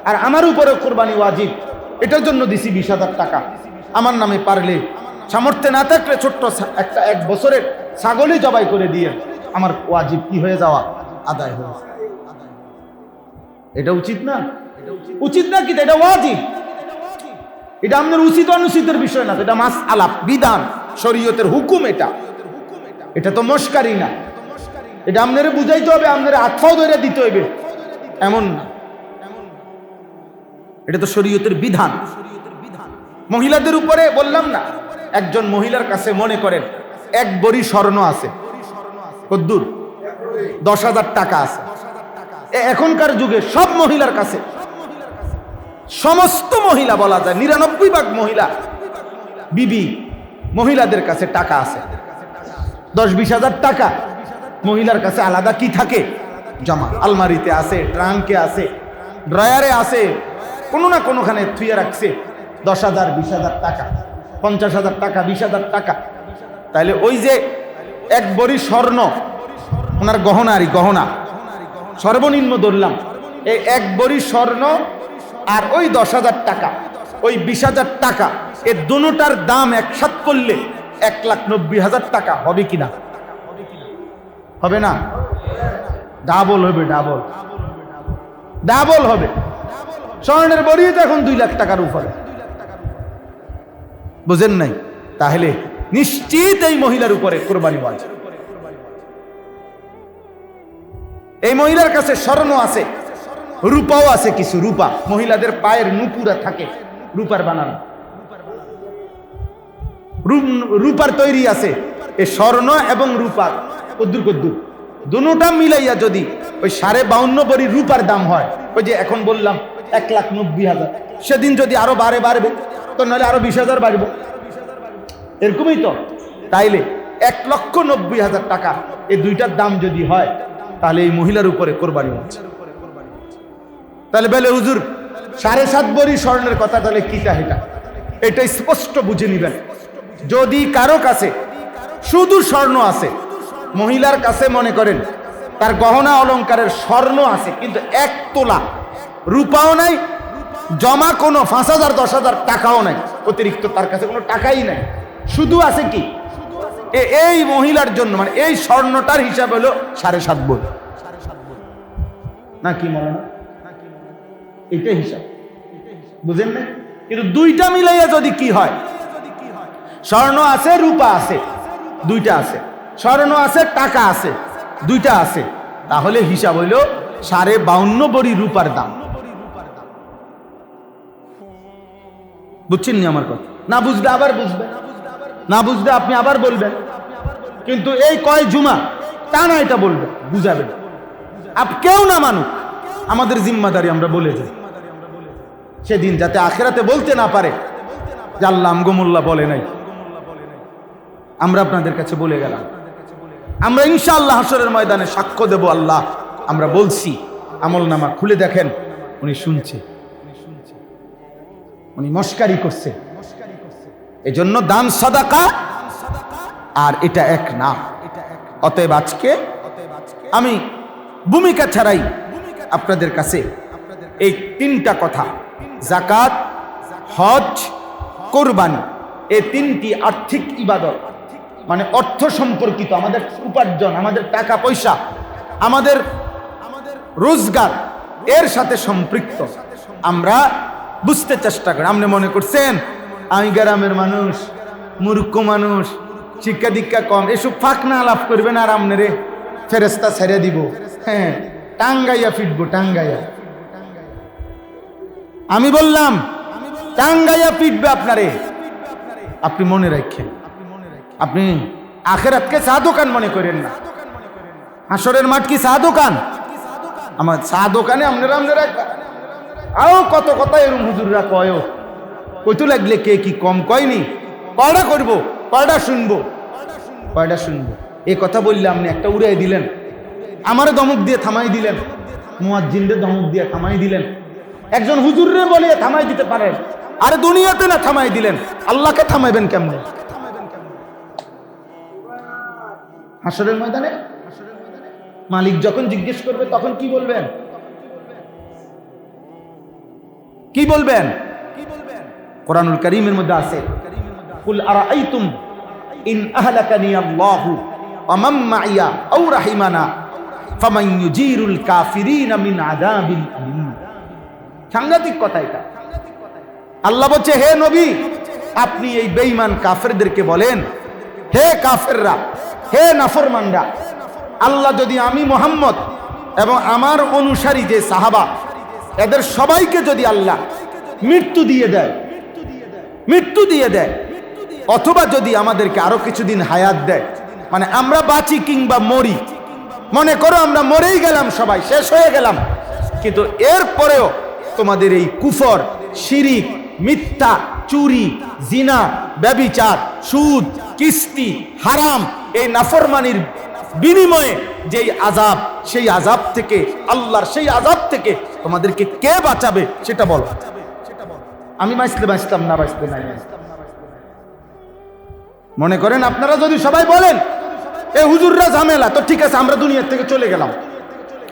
আর আমার উপরে কোরবানি ওয়াজিব, এটার জন্য দিছি 20,000 টাকা, আমার নামে পারলে সামর্থ্য না থাকলে ছোট্ট একটা 1 বছরের ছাগলই জবাই করে দিয়ে আমার ওয়াজিব কি হয়ে যাওয়া আদায় হয়ে যাওয়া। এটা উচিত না? উচিত না কি? এটা ওয়াজিব। এটা আমাদের উচিত অনুচিতের বিষয় না, এটা মাসআলা, বিধান, শরীয়তের হুকুম। এটা তো মস্কারি না, এটা আপনারে বুঝাইতে হবে, আপনারে আত্মাও ধরে দিতে হইবে এমন না, এটা তো শরীয়তের বিধান। মহিলাদের উপরে বললাম না, একজন মহিলার কাছে মনে করেন 1 ভরি স্বর্ণ আছে, কদ্দুর 10,000 টাকা আছে। এখনকার যুগে সব মহিলার কাছে, সমস্ত মহিলা বলা যায় 99% মহিলা বিবি মহিলাদের কাছে টাকা আছে। 10-20,000 টাকা মহিলার কাছে আলাদা কি থাকে? জমা। আলমারিতে আছে, ট্রাঙ্কে আছে, ড্রয়ারে আছে, কোনো না কোনোখানে থুয়ে রাখছে 10,000, 20,000 টাকা, 50,000 টাকা, 20,000 টাকা। তাইলে ওই যে 1 ভরি স্বর্ণ, ওনার গহনা সর্বনিম্ন ধরলাম, এই 1 ভরি স্বর্ণ আর ওই 10,000 টাকা, ওই 20,000 টাকা, এই দুটোটার দাম একসাথ করলে 1,90,000 টাকা হবে কিনা? হবে না? ডাবল হবে, ডাবল হবে। স্বর্ণের বড়ি তো এখন 2 লাখ টাকার উপরে, বুঝেন নাই? তাহলে নিশ্চিত এই মহিলার উপরে কোরবানি ওয়াজিব। এই মহিলার কাছে স্বর্ণ আছে, রূপাও আছে, কিছু রূপা, মহিলাদের পায়ের নুপুরা থাকে রূপার বানানো, রূপার তৈরি আছে। এই স্বর্ণ এবং রূপার কদ্দুর দুটোটা মিলাইয়া যদি ওই 52.5 ভরি রূপার দাম হয়, ওই যে এখন বললাম 1,90,000, সেদিন যদি আরো বাড়বে তো নাহলে আরো 20,000 বাড়বো, এরকমই তো। তাইলে 1,90,000 টাকা এই দুইটার দাম যদি হয়, তাহলে এই মহিলার উপরে কোরবানি হচ্ছে। তাহলে বলে হুজুর 7.5 ভরি স্বর্ণের কথা, তাহলে কিটা এটা স্পষ্ট বুঝে নিবেন। যদি কারো কাছে শুধু স্বর্ণ আছে, মহিলার কাছে মনে করেন তার গহনা অলংকারের স্বর্ণ আছে কিন্তু 1 তোলা রূপাও নাই, জমা কোনো 5,000, 10,000 টাকাও নাই, অতিরিক্ত তার কাছে কোনো টাকাই নাই, শুধু আছে কি এই মহিলার জন্য, মানে এই স্বর্ণটার হিসাব হলো 7.5 ভরি, নাকি মনে না? এটাই হিসাব, বুঝেন না? কিন্তু দুইটা মিলাইয়া যদি কি হয়, স্বর্ণ আছে, রূপা আছে, দুইটা আছে, স্বর্ণ আছে, টাকা আছে, দুইটা আছে, তাহলে হিসাব হইল 52.5 ভরি রূপার দাম। বুঝছেন নি আমার কথা? না বুঝলে আবার বুঝবেন, না বুঝলে আপনি আবার বলবেন, কিন্তু এই কয় জুমা তা না, এটা বলবেন, বুঝাবেন। কেউ না মানুক, আমাদের জিম্মাদারি আমরা বলে যাই, সেদিন যাতে আখেরাতে বলতে না পারে যে আল্লাহ আমগোমুল্লাহ বলে নাই, আমরা আপনাদের কাছে বলে গেলাম। আমরা ইনশাআল্লাহ হাসরের ময়দানে সাক্ষ্য দেব, আল্লাহ আমরা বলছি, আমলনামা খুলে দেখেন, উনি শুনছে, উনি মস্কারি করছে। এজন্য দান সাদাকা আর এটা এক না। অতএব আজকে আমি ভূমিকা ছাড়াই আপনাদের কাছে এই তিনটা কথা, যাকাত, হজ, কোরবানি, এই তিনটি আর্থিক ইবাদত, মানে অর্থ সম্পর্কিত, আমাদের উপার্জন, আমাদের টাকা পয়সা, আমাদের রোজগার এর সাথে সম্পৃক্ত আমরা বুঝতে চেষ্টা করি। আপনি মনে করছেন আমি গ্রামের মানুষ, মূর্খ মানুষ, শিক্ষা দীক্ষা কম, এসব ফাঁক না আলাপ করবেন আর আপনারে ফেরেস্তা ছেড়ে দিব। হ্যাঁ, টাঙ্গাইয়া ফিটবো, টাঙ্গাইয়া। আমি বললাম টাঙ্গাইয়া ফিটবে আপনারে। আপনি মনে রাখেন, আপনি আখেরাতকে চা দোকান মনে করেন না। হাসরের মাঠ কি চা দোকান? আমার চা দোকানে আপনারা আও কত কথা এরম হুজুররা কয়, কইতে লাগলে কে কি কম কয়নি, কয়টা করবো, কয়টা শুনবো, কয়টা শুনবো। এই কথা বললে আপনি একটা উড়াই দিলেন, আমারে দমক দিয়ে থামাই দিলেন, মুয়াজ্জিনদের দমক দিয়ে থামাই দিলেন, একজন হুজুররে বলে থামাই দিতে পারেন, আরে দুনিয়াতে না থামাই দিলেন, আল্লাহকে থামাইবেন কেমনে? হাসরের ময়দানে মালিক যখন জিজ্ঞেস করবে তখন কি বলবেন? কি বলবেন? কোরআনুল কারীমের মধ্যে আছে, কুল আরাআইতুম ইন আহলাকানি আল্লাহু ওয়া মান মাইয়া আও রাহিমানা ফামান ইউজিরুল কাফিরিনা মিন আযাবিল আলীম। সাংঘাতিক কথা এটা। আল্লাহ বলছে, হে নবী, আপনি এই বেঈমান কাফেরদেরকে বলেন, হে কাফেররা, হে নাফরমানরা, আল্লাহ যদি আমি মুহাম্মদ এবং আমার অনুসারী যে সাহাবা এদের সবাইকে যদি আল্লাহ মৃত্যু দিয়ে দেয়, মৃত্যু দিয়ে দেয়, অথবা যদি আমাদেরকে আরো কিছুদিন হায়াত দেয়, মানে আমরা বাঁচি কিংবা মরি, মনে করো আমরা মরেই গেলাম, সবাই শেষ হয়ে গেলাম, কিন্তু এরপরেও তোমাদের এই কুফর, শিরিক, মিথ্যা, চুরি, জিনা, ব্যভিচার, সুদ, কিস্তি, হারাম, এই নাফরমানির বিনিময়ে যেই আযাব, সেই আযাব থেকে, আল্লাহর সেই আযাব থেকে তোমাদেরকে কে বাঁচাবে সেটা বলো। আমি বাঁচলে বাঁচতাম, না বাঁচতে নাই। মনে করেন আপনারা যদি সবাই বলেন এই হুজুররা ঝামেলা, তো ঠিক আছে আমরা দুনিয়া থেকে চলে গেলাম,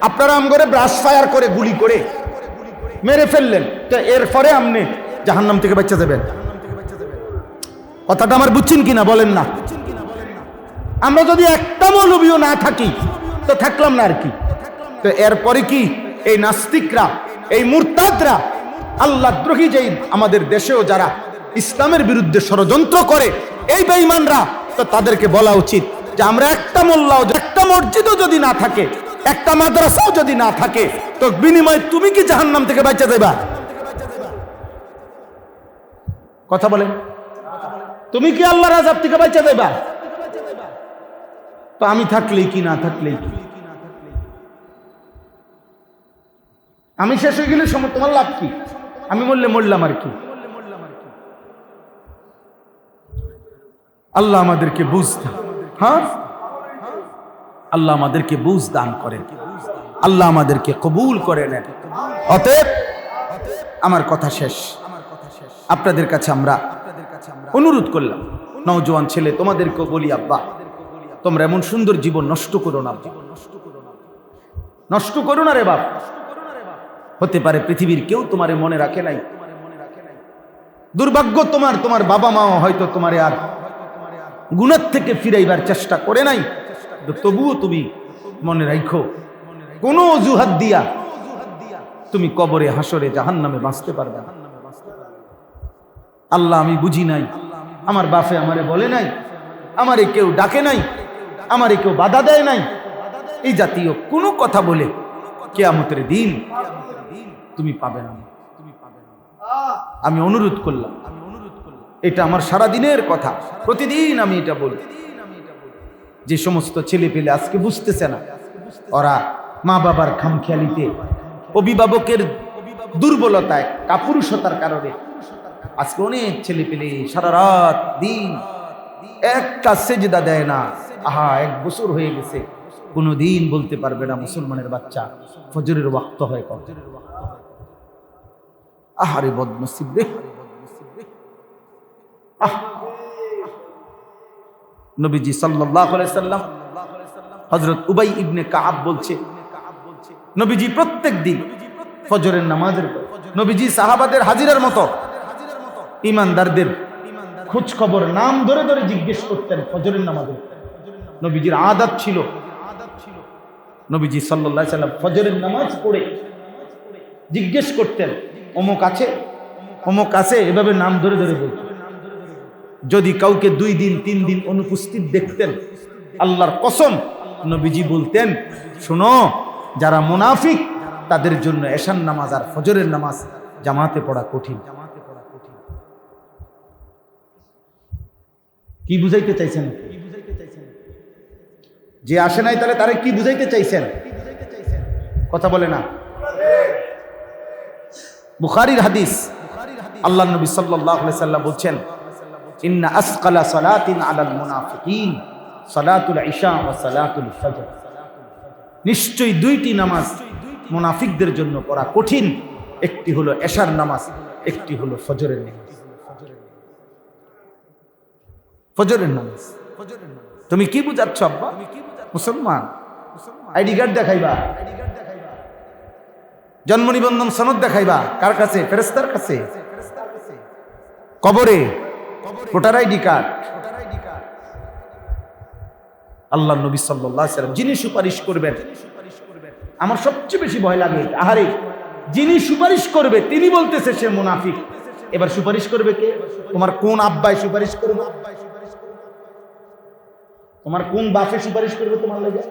আপনারা আমগরে ব্রাশ ফায়ার করে গুলি করে মেরে ফেললেন, তো এরপরে আপনি জাহান্নাম থেকে বাঁচা যাবেন? কথাটা আমার বুঝছেন কিনা বলেন না? আমরা যদি একটা মৌলবীও না থাকি তো থাকলাম না আর কি। তো এরপরে কি এই নাস্তিকরা, এই মুরতাদরা, আল্লাহদ্রোহী যেই আমাদের দেশেও যারা ইসলামের বিরুদ্ধে ষড়যন্ত্র করে, এই বেঈমানরা, তো তাদেরকে বলা উচিত যে আমরা একটা মোল্লাও, একটা মসজিদও যদি না থাকে, একটা মাদ্রাসাও যদি না থাকে, তো বিনিময়ে তুমি কি জাহান্নাম থেকে বাঁচা যাবা? কথা বলেন, তুমি কি আল্লাহর আযাব থেকে বাঁচা যাবা? তো আমি থাকলেই কি, না থাকলেই কি? আমি শেষ হয়ে গেলে তোমার লাভ কি? আমি মরলে মরলাম আর কি। আল্লাহ আমাদেরকে বুঝ দান, হ্যাঁ, আল্লাহ আমাদেরকে বুঝ দান করেন, আল্লাহ আমাদেরকে কবুল করে নেন। অতএব আমার কথা শেষ। আপনাদের কাছে আমরা অনুরোধ করলাম, নওজোয়ান ছেলে তোমাদেরকে বলি, আব্বা তোমরা এমন সুন্দর জীবন নষ্ট করো না, নষ্ট করো না রে বাপ। হতে পারে পৃথিবীর কেউ তোমারে মনে রাখে নাই, দুর্ভাগ্য তোমার, তোমার বাবা মাও হয়তো তোমারে আর গুনাহ থেকে ফিরাইবার চেষ্টা করে নাই, তবুও তুমি মনে রাখো, কোন অজুহাত দিয়া তুমি কবরে, হাসরে, জাহান্নামে বাঁচতে পারবে না। আল্লাহ আমি বুঝি নাই, আমার বাপে আমারে বলে নাই, আমারে কেউ ডাকে নাই, আমারে কেউ বাধা দেয় নাই, এই জাতীয় কোনো কথা বলে কিয়ামতের দিন তুমি পাবে না। আমি অনুরোধ করলাম, এটা আমার সারা দিনের কথা, প্রতিদিন আমি এটা বলি। যে সমস্ত ছেলে পেলে আজকে বুঝতেছে না, ওরা মা বাবার খামখেয়ালিতে, অভিভাবকের দুর্বলতায়, কাপুরুষতার কারণে আজকে অনেক ছেলে পেলে সারা রাত দিন একটা সেজদা দেয় না। আহা, 1 বছর হয়ে গেছে, কোনোদিন বলতে পারবে না মুসলমানের বাচ্চা ফজরের ওয়াক্ত হয় কত। আহারে বদনসিব রে। নবীজি সাল্লাল্লাহু আলাইহি সাল্লাম হযরত উবাই ইবনে কাব বলছে, নবীজি প্রত্যেক দিন ফজরের নামাজের পর নবীজি সাহাবাদের হাজিরার মতো ঈমানদারদের খোঁজ খবর নাম ধরে ধরে জিজ্ঞেস করতেন ফজরের নামাজে। নবীজির আদত ছিল, নবীজি সাল্লাল্লাহু আলাইহি সাল্লাম ফজরের নামাজ পড়ে জিজ্ঞেস করতেন অমুক আছে, অমুক আছে, এভাবে নাম ধরে ধরে বলতেন। যদি কাউকে 2 দিন 3 দিন অনুপস্থিত দেখতেন, আল্লাহর কসম নবীজি বলতেন, শোনো, যারা মুনাফিক তাদের জন্য এশার নামাজ আর ফজরের নামাজ জামাতে পড়া কঠিন। কি বুঝাইতে চাইছেন? যে আসে নাই তাহলে তারা কি বুঝাইতে চাইছেন? কথা বলে না। বুখারীর হাদিস, আল্লাহর নবী সাল্লাল্লাহু আলাইহি সাল্লাম বলছেন, ইন্না আসকালা সালাতিন আলাল মুনাফিকিন সালাতুল ইশা ওয়া সালাতুল ফজর। নিশ্চয়ই 2টি নামাজ মুনাফিকদের জন্য পড়া কঠিন, একটি হলো এশার নামাজ, একটি হলো ফজরের নামাজ। ফজরের নামাজ তুমি কি বুঝাচ্ছ আব্বা? মুসলমান আইডি কার্ড দেখাইবা, জন্ম নিবন্ধন সনদ দেখাইবা, কার কাছে? ফেরেশতার কাছে। কবরে ভোটার আইডি কার্ড। আল্লাহ নবী সাল্লাল্লাহু আলাইহি সাল্লাম যিনি সুপারিশ করবেন, আমার সবচেয়ে বেশি ভয় লাগে, আহারে, যিনি সুপারিশ করবে তিনি বলতেছে সে মুনাফিক। এবার সুপারিশ করবে কে? তোমার কোন আব্বাই সুপারিশ করবে? তোমার কোন বাপে সুপারিশ করবে তোমার লাগে?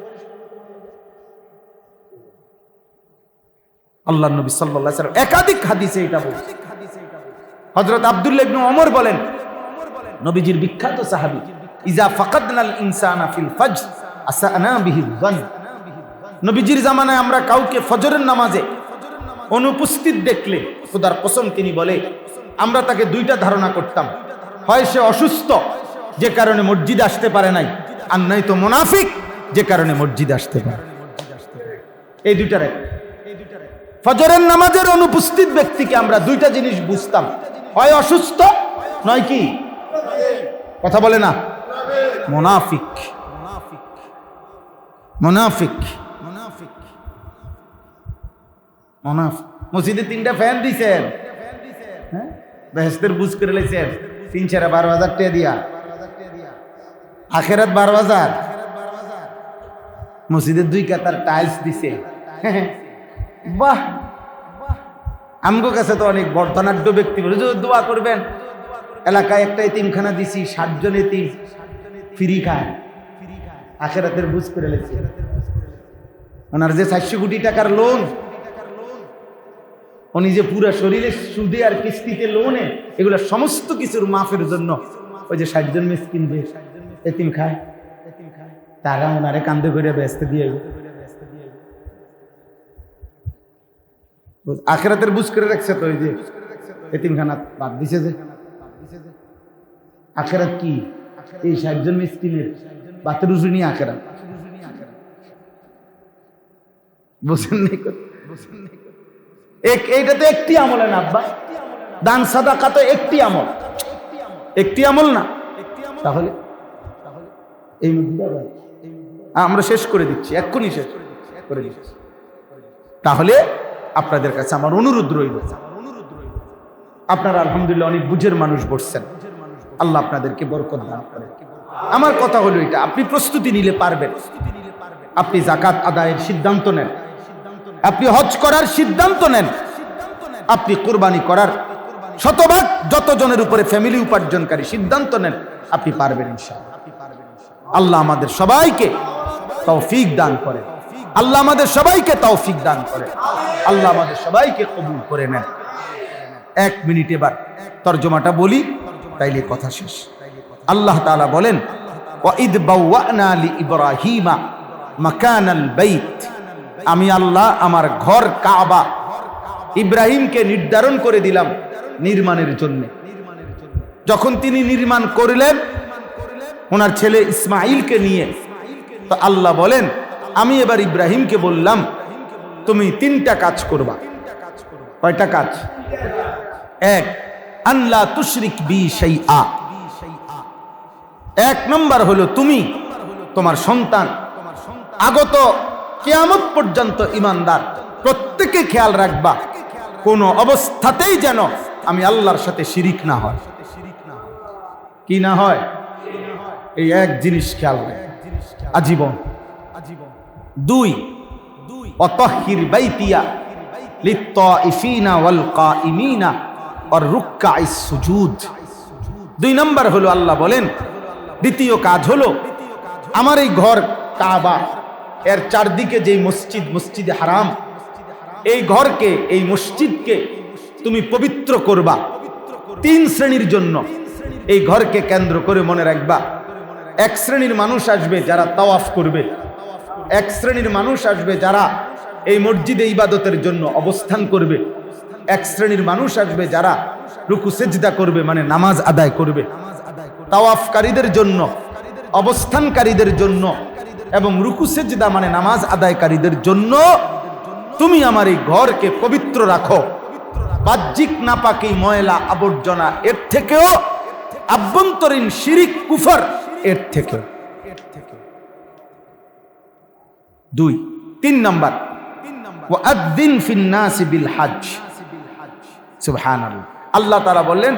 আল্লাহ নবী সাল্লাল্লাহু আলাইহি সাল্লাম একাধিক হাদিসে এটা বলেছেন। হযরত আব্দুল্লাহ ইবনে ওমর বলেন, নবীজির বিখ্যাত সাহাবী, ইজা ফাকাদনাল ইনসানা ফিল ফজর আসানা বিহি যান। নবীজির জামানায় আমরা কাউকে ফজরের নামাজে অনুপস্থিত দেখলে খোদার কসম তিনি বলে, আমরা তাকে 2টা ধারণা করতাম, হয় সে অসুস্থ যে কারণে মসজিদে আসতে পারে নাই, আর নয়তো মুনাফিক যে কারণে মসজিদে আসতে পারে। এই 2টার এক। ফজরের নামাজের অনুপস্থিত ব্যক্তিকে আমরা 2টা জিনিস বুঝতাম, হয় অসুস্থ নয় কি? কথা বলে না। মুনাফিক, মুনাফিক, মুনাফিক। মসজিদে 3টা ফ্যান দিছেন, হ্যাঁ, বেহেশতের বুঝ করে লাইছেন 3-12,000 টাকা দিয়া, আখেরাত 12,000। মসজিদের 2 কাতার টাইলস দিছে, বাহ। আমগো কাছে তো অনেক বর্ধনাঢ্য ব্যক্তি বলে দোয়া করবেন, এলাকায় একটা এতিমখানা দিছি, 60 জন এতিম ফ্রি খায়, আখেরাতের বুঝ করে লেছে। ওনার যে 400 কোটি টাকার লোন, উনি যে পুরো শরীরে সুদে আর কিস্তিতে লোনে, এগুলো সমস্ত কিছুর মাফের জন্য ওই যে 60 জন মিসকিন যে এতিম খায়, তারা ওনারে কান্দে করে ব্যস্ত দিয়ে আখেরাতের বুঝ করে রাখছে। তো ওই যে এতিমখানা বাদ দিছে, যে আখেরাত কি? এই 60 জন মিসকিনের বাতের উজুনি আখেরাত। বুঝেন নাই? এইটা তো একটি আমল না আব্বা, দান সাদাকা তো একটি আমল, একটি আমল না। তাহলে এই আমরা শেষ করে দিচ্ছি, এক্ষুনি শেষ করে দিচ্ছি। তাহলে আপনাদের কাছে আমার অনুরোধ রইল, আপনারা আলহামদুলিল্লাহ অনেক বুঝের মানুষ বসছেন, আল্লাহ আপনাদেরকে বরকত দান করেন। আমার কথা হলো এটা, আপনি প্রস্তুতি নিলে পারবেন। আপনি যাকাত আদায়ের সিদ্ধান্ত নেন, আপনি হজ করার সিদ্ধান্ত নেন, আপনি কুরবানি করার শতভাগ যতজনের উপরে ফ্যামিলি উপার্জনকারী সিদ্ধান্ত নেন, আপনি পারবেন ইনশাআল্লাহ। আল্লাহ আমাদের সবাইকে তৌফিক দান করেন, আল্লাহ আমাদের সবাইকে তৌফিক দান করেন, আল্লাহ আমাদের সবাইকে কবুল করে নেন। 1 মিনিট এবার তরজমাটা বলি, তাইলে কথা শেষ। আল্লাহ তাআলা বলেন, ওয়াইদ বাওয়ানা লিইব্রাহিমা মাকানাল বাইত। আমি আল্লাহ আমার ঘর কাবা ইব্রাহিমকে নির্ধারণ করে দিলাম নির্মাণের জন্য। যখন তিনি নির্মাণ করলেন ওনার ছেলে ইসমাইলকে নিয়ে, তো আল্লাহ বলেন, আমি এবার ইব্রাহিমকে বললাম তুমি 3টা কাজ করবা। কয়টা কাজ? 1, আল্লাহ তুশরিক বি শাইআ, এক নম্বর হলো তুমি, তোমার সন্তান, আগত কিয়ামত পর্যন্ত ইমানদার প্রত্যেকে খেয়াল রাখবা কোন অবস্থাতেই যেন আমি আল্লাহর সাথে শিরিক না হয়। কি না হয়? এই এক জিনিস খেয়াল রাখবে আজীবন। দুই, ওয়াতাহহির বাইতিয়া লিত্তাইফিনা ওয়াল কাইমিনা ওয়ার রুকআইস সুজুদ। দুই নম্বর হলো আল্লাহ বলেন, দ্বিতীয় কাজ হলো আমার এই ঘর কাবা, এর চারদিকে যে মসজিদ, মসজিদে হারাম, এই ঘরকে, এই মসজিদকে তুমি পবিত্র করবা। তিন শ্রেণীর জন্য এই ঘরকে কেন্দ্র করে মনে রাখবা। এক শ্রেণীর মানুষ আসবে যারা তাওয়াফ করবে, এক শ্রেণীর মানুষ আসবে যারা এই মসজিদে ইবাদতের জন্য অবস্থান করবে, এক শ্রেণীর মানুষ আসবে যারা রুকু সেজদা করবে, মানে নামাজ আদায় করবে। তাওয়াফকারীদের জন্য, অবস্থানকারীদের জন্য এবং রুকু সেজদা মানে নামাজ আদায়কারীদের জন্য তুমি আমার এই ঘরকে পবিত্র রাখো। বাহ্যিক নাপাকি, ময়লা আবর্জনা এর থেকেও, আভ্যন্তরীণ শিরিক কুফর এর থেকেও। দুই, তিন নাম্বার, ওয়াআযিন ফিন নাসি বিল হজ। সুবহানাল্লাহ। আল্লাহ তাআলা বললেন,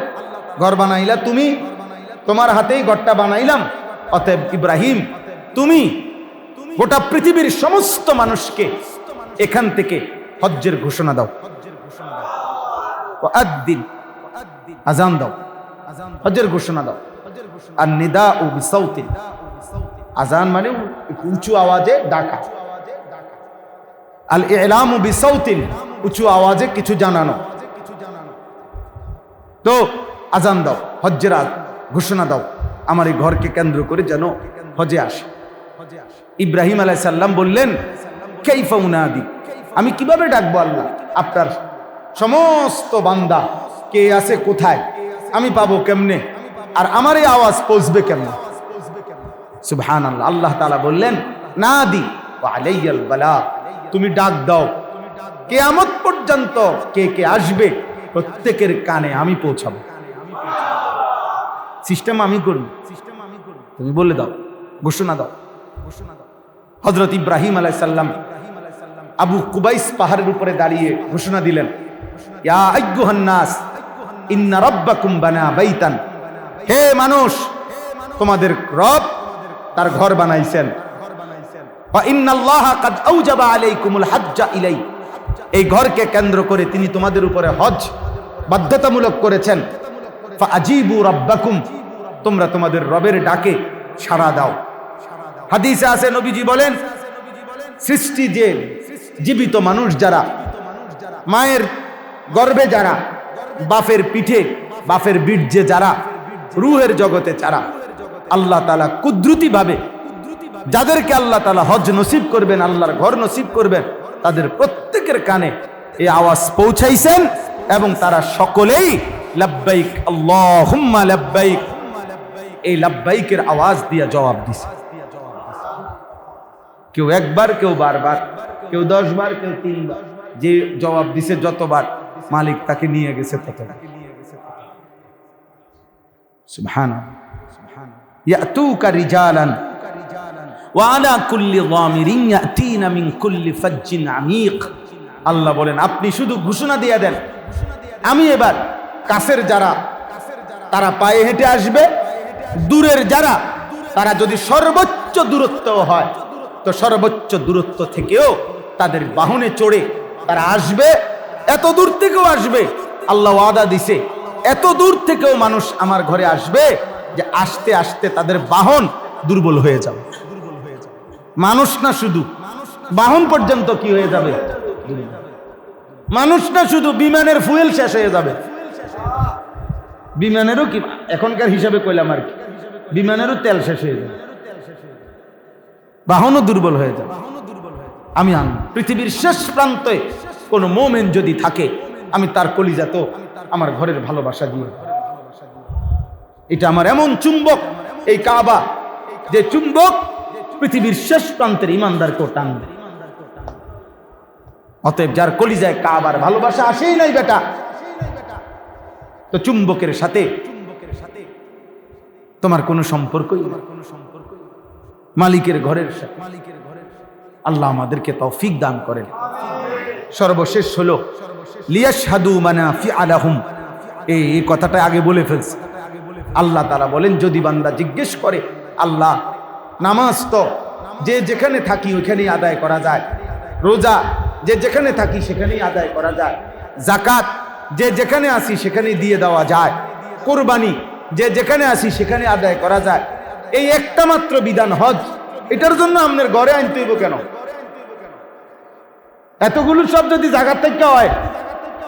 ঘর বানাইলা তুমি, তোমার হাতেই ঘরটা বানাইলাম, অতএব ইব্রাহিম তুমি গোটা পৃথিবীর সমস্ত মানুষকে এখান থেকে হজ্জের ঘোষণা দাও। ওয়াআযিন, আযান দাও, হজ্জের ঘোষণা দাও। আর নিদাউ বিসাউতিন, আযান মানে উঁচু আওয়াজে ডাকা। আল ইলামু বিসাউতিন, উঁচু আওয়াজে কিছু জানানো। তো আযান দাও, হজ্জের ঘোষণা দাও, আমার এই ঘরকে কেন্দ্র করে যেন হজে আসে। ইব্রাহিম আলাইহিস সালাম বললেন, কাইফা উনাদি, আমি কিভাবে ডাকবো আল্লাহ? আপনার সমস্ত বান্দা কে আছে কোথায়, আমি পাবো কেমনে, আর আমার এই আওয়াজ পৌঁছবে কেমনে? সুবহানাল্লাহ। আল্লাহ তাআলা বললেন, নাদি ওয়া আলাইয়াল বালা, তুমি ডাক দাও, কিয়ামত পর্যন্ত কে কে আসবে প্রত্যেকের কানে আমি পৌঁছাবো। সিস্টেম আমি করব, তুমি বলে দাও, ঘোষণা দাও। হযরত ইব্রাহিম আলাইহিস সালাম আবু কুবাইস পাহাড়ের উপরে দাঁড়িয়ে ঘোষণা দিলেন, ইয়া আইয়ুহান নাস ইন্না রাব্বাকুম বানা বাইতান, হে মানুষ, তোমাদের রব তার ঘর বানাইছেন। ওয়া ইন্নাল্লাহা কাদ আওজাবা আলাইকুমুল হজ্জা ইলাই, এই ঘরকে কেন্দ্র করে তিনি তোমাদের উপরে হজ বাধ্যতামূলক করেছেন। ফাআজিবু রাব্বাকুম, তোমরা তোমাদের রবের ডাকে সাড়া দাও। হাদিসে আছে, নবীজি বলেন, সৃষ্টি যে জীবিত মানুষ যারা, মায়ের গর্ভে যারা, বাপের পিঠে, বাপের বীর্যে যারা, রূহের জগতে যারা, আল্লাহ তাআলা কুদরতি ভাবে যাদেরকে আল্লাহ তাআলা হজ নসিব করবেন, আল্লাহর ঘর নসিব করবেন, তাদের প্রত্যেকের কানে এই আওয়াজ পৌঁছাইছেন এবং তারা সকলেই লাব্বাইক আল্লাহুম্মা লাব্বাইক, এই লাব্বাইকের আওয়াজ দিয়ে জবাব দিছে। কেউ একবার, কেউ বারবার, কেউ 10 বার, কেউ 3 বার, যে জবাব দিছে যতবার মালিক তাকে নিয়ে গেছে ততবার। সুবহানাল্লাহ। ইয়াতুকা রিজালান ওয়া আলা কুল্লি যামিরিন ইয়াতিনা মিন কুল্লি ফাজ্জিন আমিক। আল্লাহ বলেন, আপনি শুধু ঘোষণা দিয়ে দেন, আমি এবার কাছের যারা তারা পায়ে হেঁটে আসবে, দূরের যারা তারা যদি সর্বোচ্চ দূরত্ব হয় তো সর্বোচ্চ দূরত্ব থেকেও তাদের বাহনে চড়ে তারা আসবে। এত দূর থেকেও আসবে, আল্লাহ ওয়াদা দিছে, এত দূর থেকেও মানুষ আমার ঘরে আসবে যে আসতে আসতে তাদের বাহন দুর্বল হয়ে যাবে। মানুষ না শুধু বাহন পর্যন্ত কি হয়ে যাবে, মানুষ না শুধু বিমানের ফুয়েল শেষ হয়ে যাবে। বিমানেরও কি এখনকার হিসাবে কইলাম আর কি, বিমানেরও তেল শেষ হয়ে যাবে, বাহনও দুর্বল হয়ে যাবে। আমি পৃথিবীর শেষ প্রান্তে কোনো মোমেন যদি থাকে, আমি তার কলিজাতো আমার ঘরের ভালোবাসা দিয়ে, এটা আমার এমন চুম্বক এই কাবা, যে চুম্বক পৃথিবীর শেষ প্রান্তের ইমানদারকেও টানবে। অতএব যার কলিজায় কাবার ভালোবাসা আসেই নাই বেটা, তো চুম্বকের সাথে তোমার কোনো সম্পর্কই নেই মালিকের ঘরের সাথে। আল্লাহ আমাদেরকে তৌফিক দান করেন। সর্বশেষ হলো লিয়াশহাদু মানাফিআ লাহুম, এই কথাটা আগে বলে ফেলছি। আল্লাহ তাআলা বলেন যদি বান্দা জিজ্ঞেস করে, আল্লাহ নামাজ তো যে যেখানে থাকি ওইখানেই আদায় করা যায়, রোজা যে যেখানে থাকি সেখানেই আদায় করা যায়, যাকাত যে যেখানে আসি সেখানেই দিয়ে দেওয়া যায়, কুরবানি যে যেখানে আসি সেখানে আদায় করা যায়, এই একটা মাত্র বিধান হজ, এটার জন্য আপনার ঘরে আনতে হইব কেন? এতগুলো সব যদি জায়গা থেকে হয়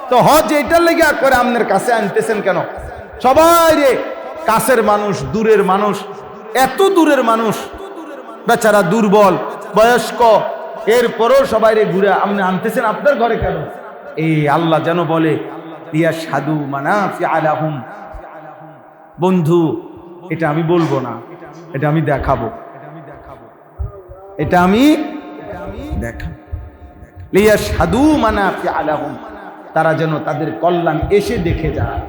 তো হজ এইটার লেগে করে আপনার কাছে আনতেছেন কেন? সবাই রে কাছের মানুষ, দূরের মানুষ, এত দূরের মানুষ বেচারা দুর্বল বয়স্ক, এরপরও সবাই রে ঘুরে আপনি আনতেছেন আপনার ঘরে কেন? এই আল্লাহ যেন বলে লিয়াশহাদু মানাফিআ লাহুম। বন্ধু এটা আমি বলবো না, এটা আমি দেখাবো, এটা আমি দেখাবো। লিয়াশহাদু মানাফিআ লাহুম, তারা যেন তাদের কল্যাণ এসে দেখে যায়।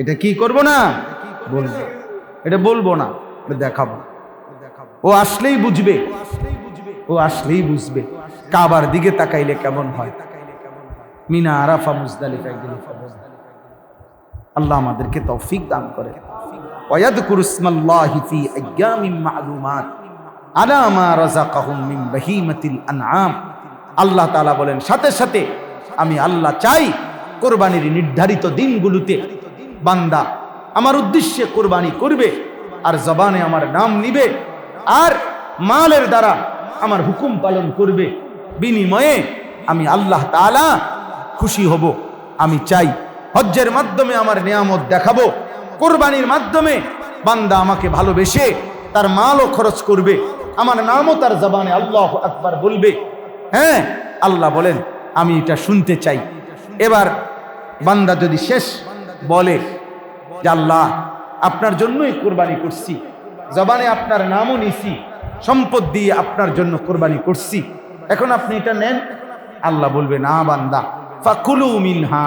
এটা কি করব না বলবো, এটা বলবো না, এটা দেখাবো। ও আসলেই বুঝবে, ও আসলেই বুঝবে কাবার দিকে তাকাইলে কেমন হয়। মিনা আরাফা মুজদালিফা একদিন। আল্লাহ আমাদেরকে তৌফিক দান করে। ওয়ায়াযকুরু ইসমাল্লাহি ফি আইয়ামিন মা'লুমাত আলা মা রাযাকাহুম মিন বাহিমাতিল আনআম। আল্লাহ তাআলা বলেন সাথে সাথে আমি আল্লাহ চাই কুরবানির নির্ধারিত দিনগুলোতে বান্দা আমার উদ্দেশ্যে কুরবানি করবে, আর জবানে আমার নাম নিবে, আর মালের দ্বারা আমার হুকুম পালন করবে। বিনিময়ে আমি আল্লাহ তাআলা খুশি হব। আমি চাই হজ্জের মাধ্যমে আমার নিয়ামত দেখাবো, কুরবানির মাধ্যমে বান্দা আমাকে ভালোবেসে তার মালও খরচ করবে, আমার নামও তার জবানে আল্লাহু আকবার বলবে। হ্যাঁ, আল্লাহ বলেন আমি এটা শুনতে চাই। এবার বান্দা যদি শেষ বলে যে আল্লাহ আপনার জন্যই কুরবানি করছি, জবানে আপনার নামও নিছি, সম্পদ দিয়ে আপনার জন্য কুরবানি করছি, এখন আপনি এটা নেন। আল্লাহ বলবে না বান্দা, ফাকুলু মিনহা,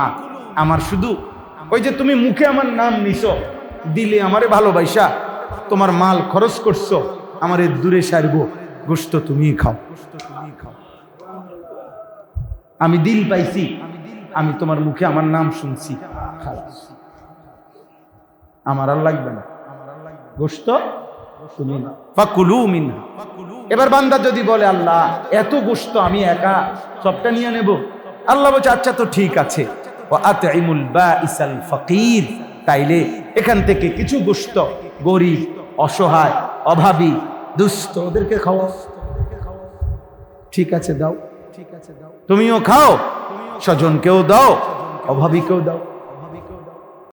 আমার শুধু ওই যে তুমি মুখে আমার নাম নিছো, দিলে আমারে ভালোবাসা তোমার মাল খরচ করছো, আমার দূরে সারবো, গোশত তুমি খাও। আমি দিল পাইছি, আমি তোমার মুখে আমার নাম শুনছি, আমার আর লাগবে না, গোশত তুমি না, ফাকুলু মিনহা। এবার বান্দা যদি বলে আল্লাহ এত গোশত আমি একা সবটা নিয়ে নেব, আল্লাহ বলছে আচ্ছা তো ঠিক আছে, ওয়া আতইমুল বাঈসাল ফাকির, তাইলে এখান থেকে কিছু গোশত গরিব, অসহায়, অভাবী, দুস্থ ওদেরকে খাওয়াও। ঠিক আছে দাও, তুমিও খাও, স্বজনকেও দাও, অভাবীকেও দাও।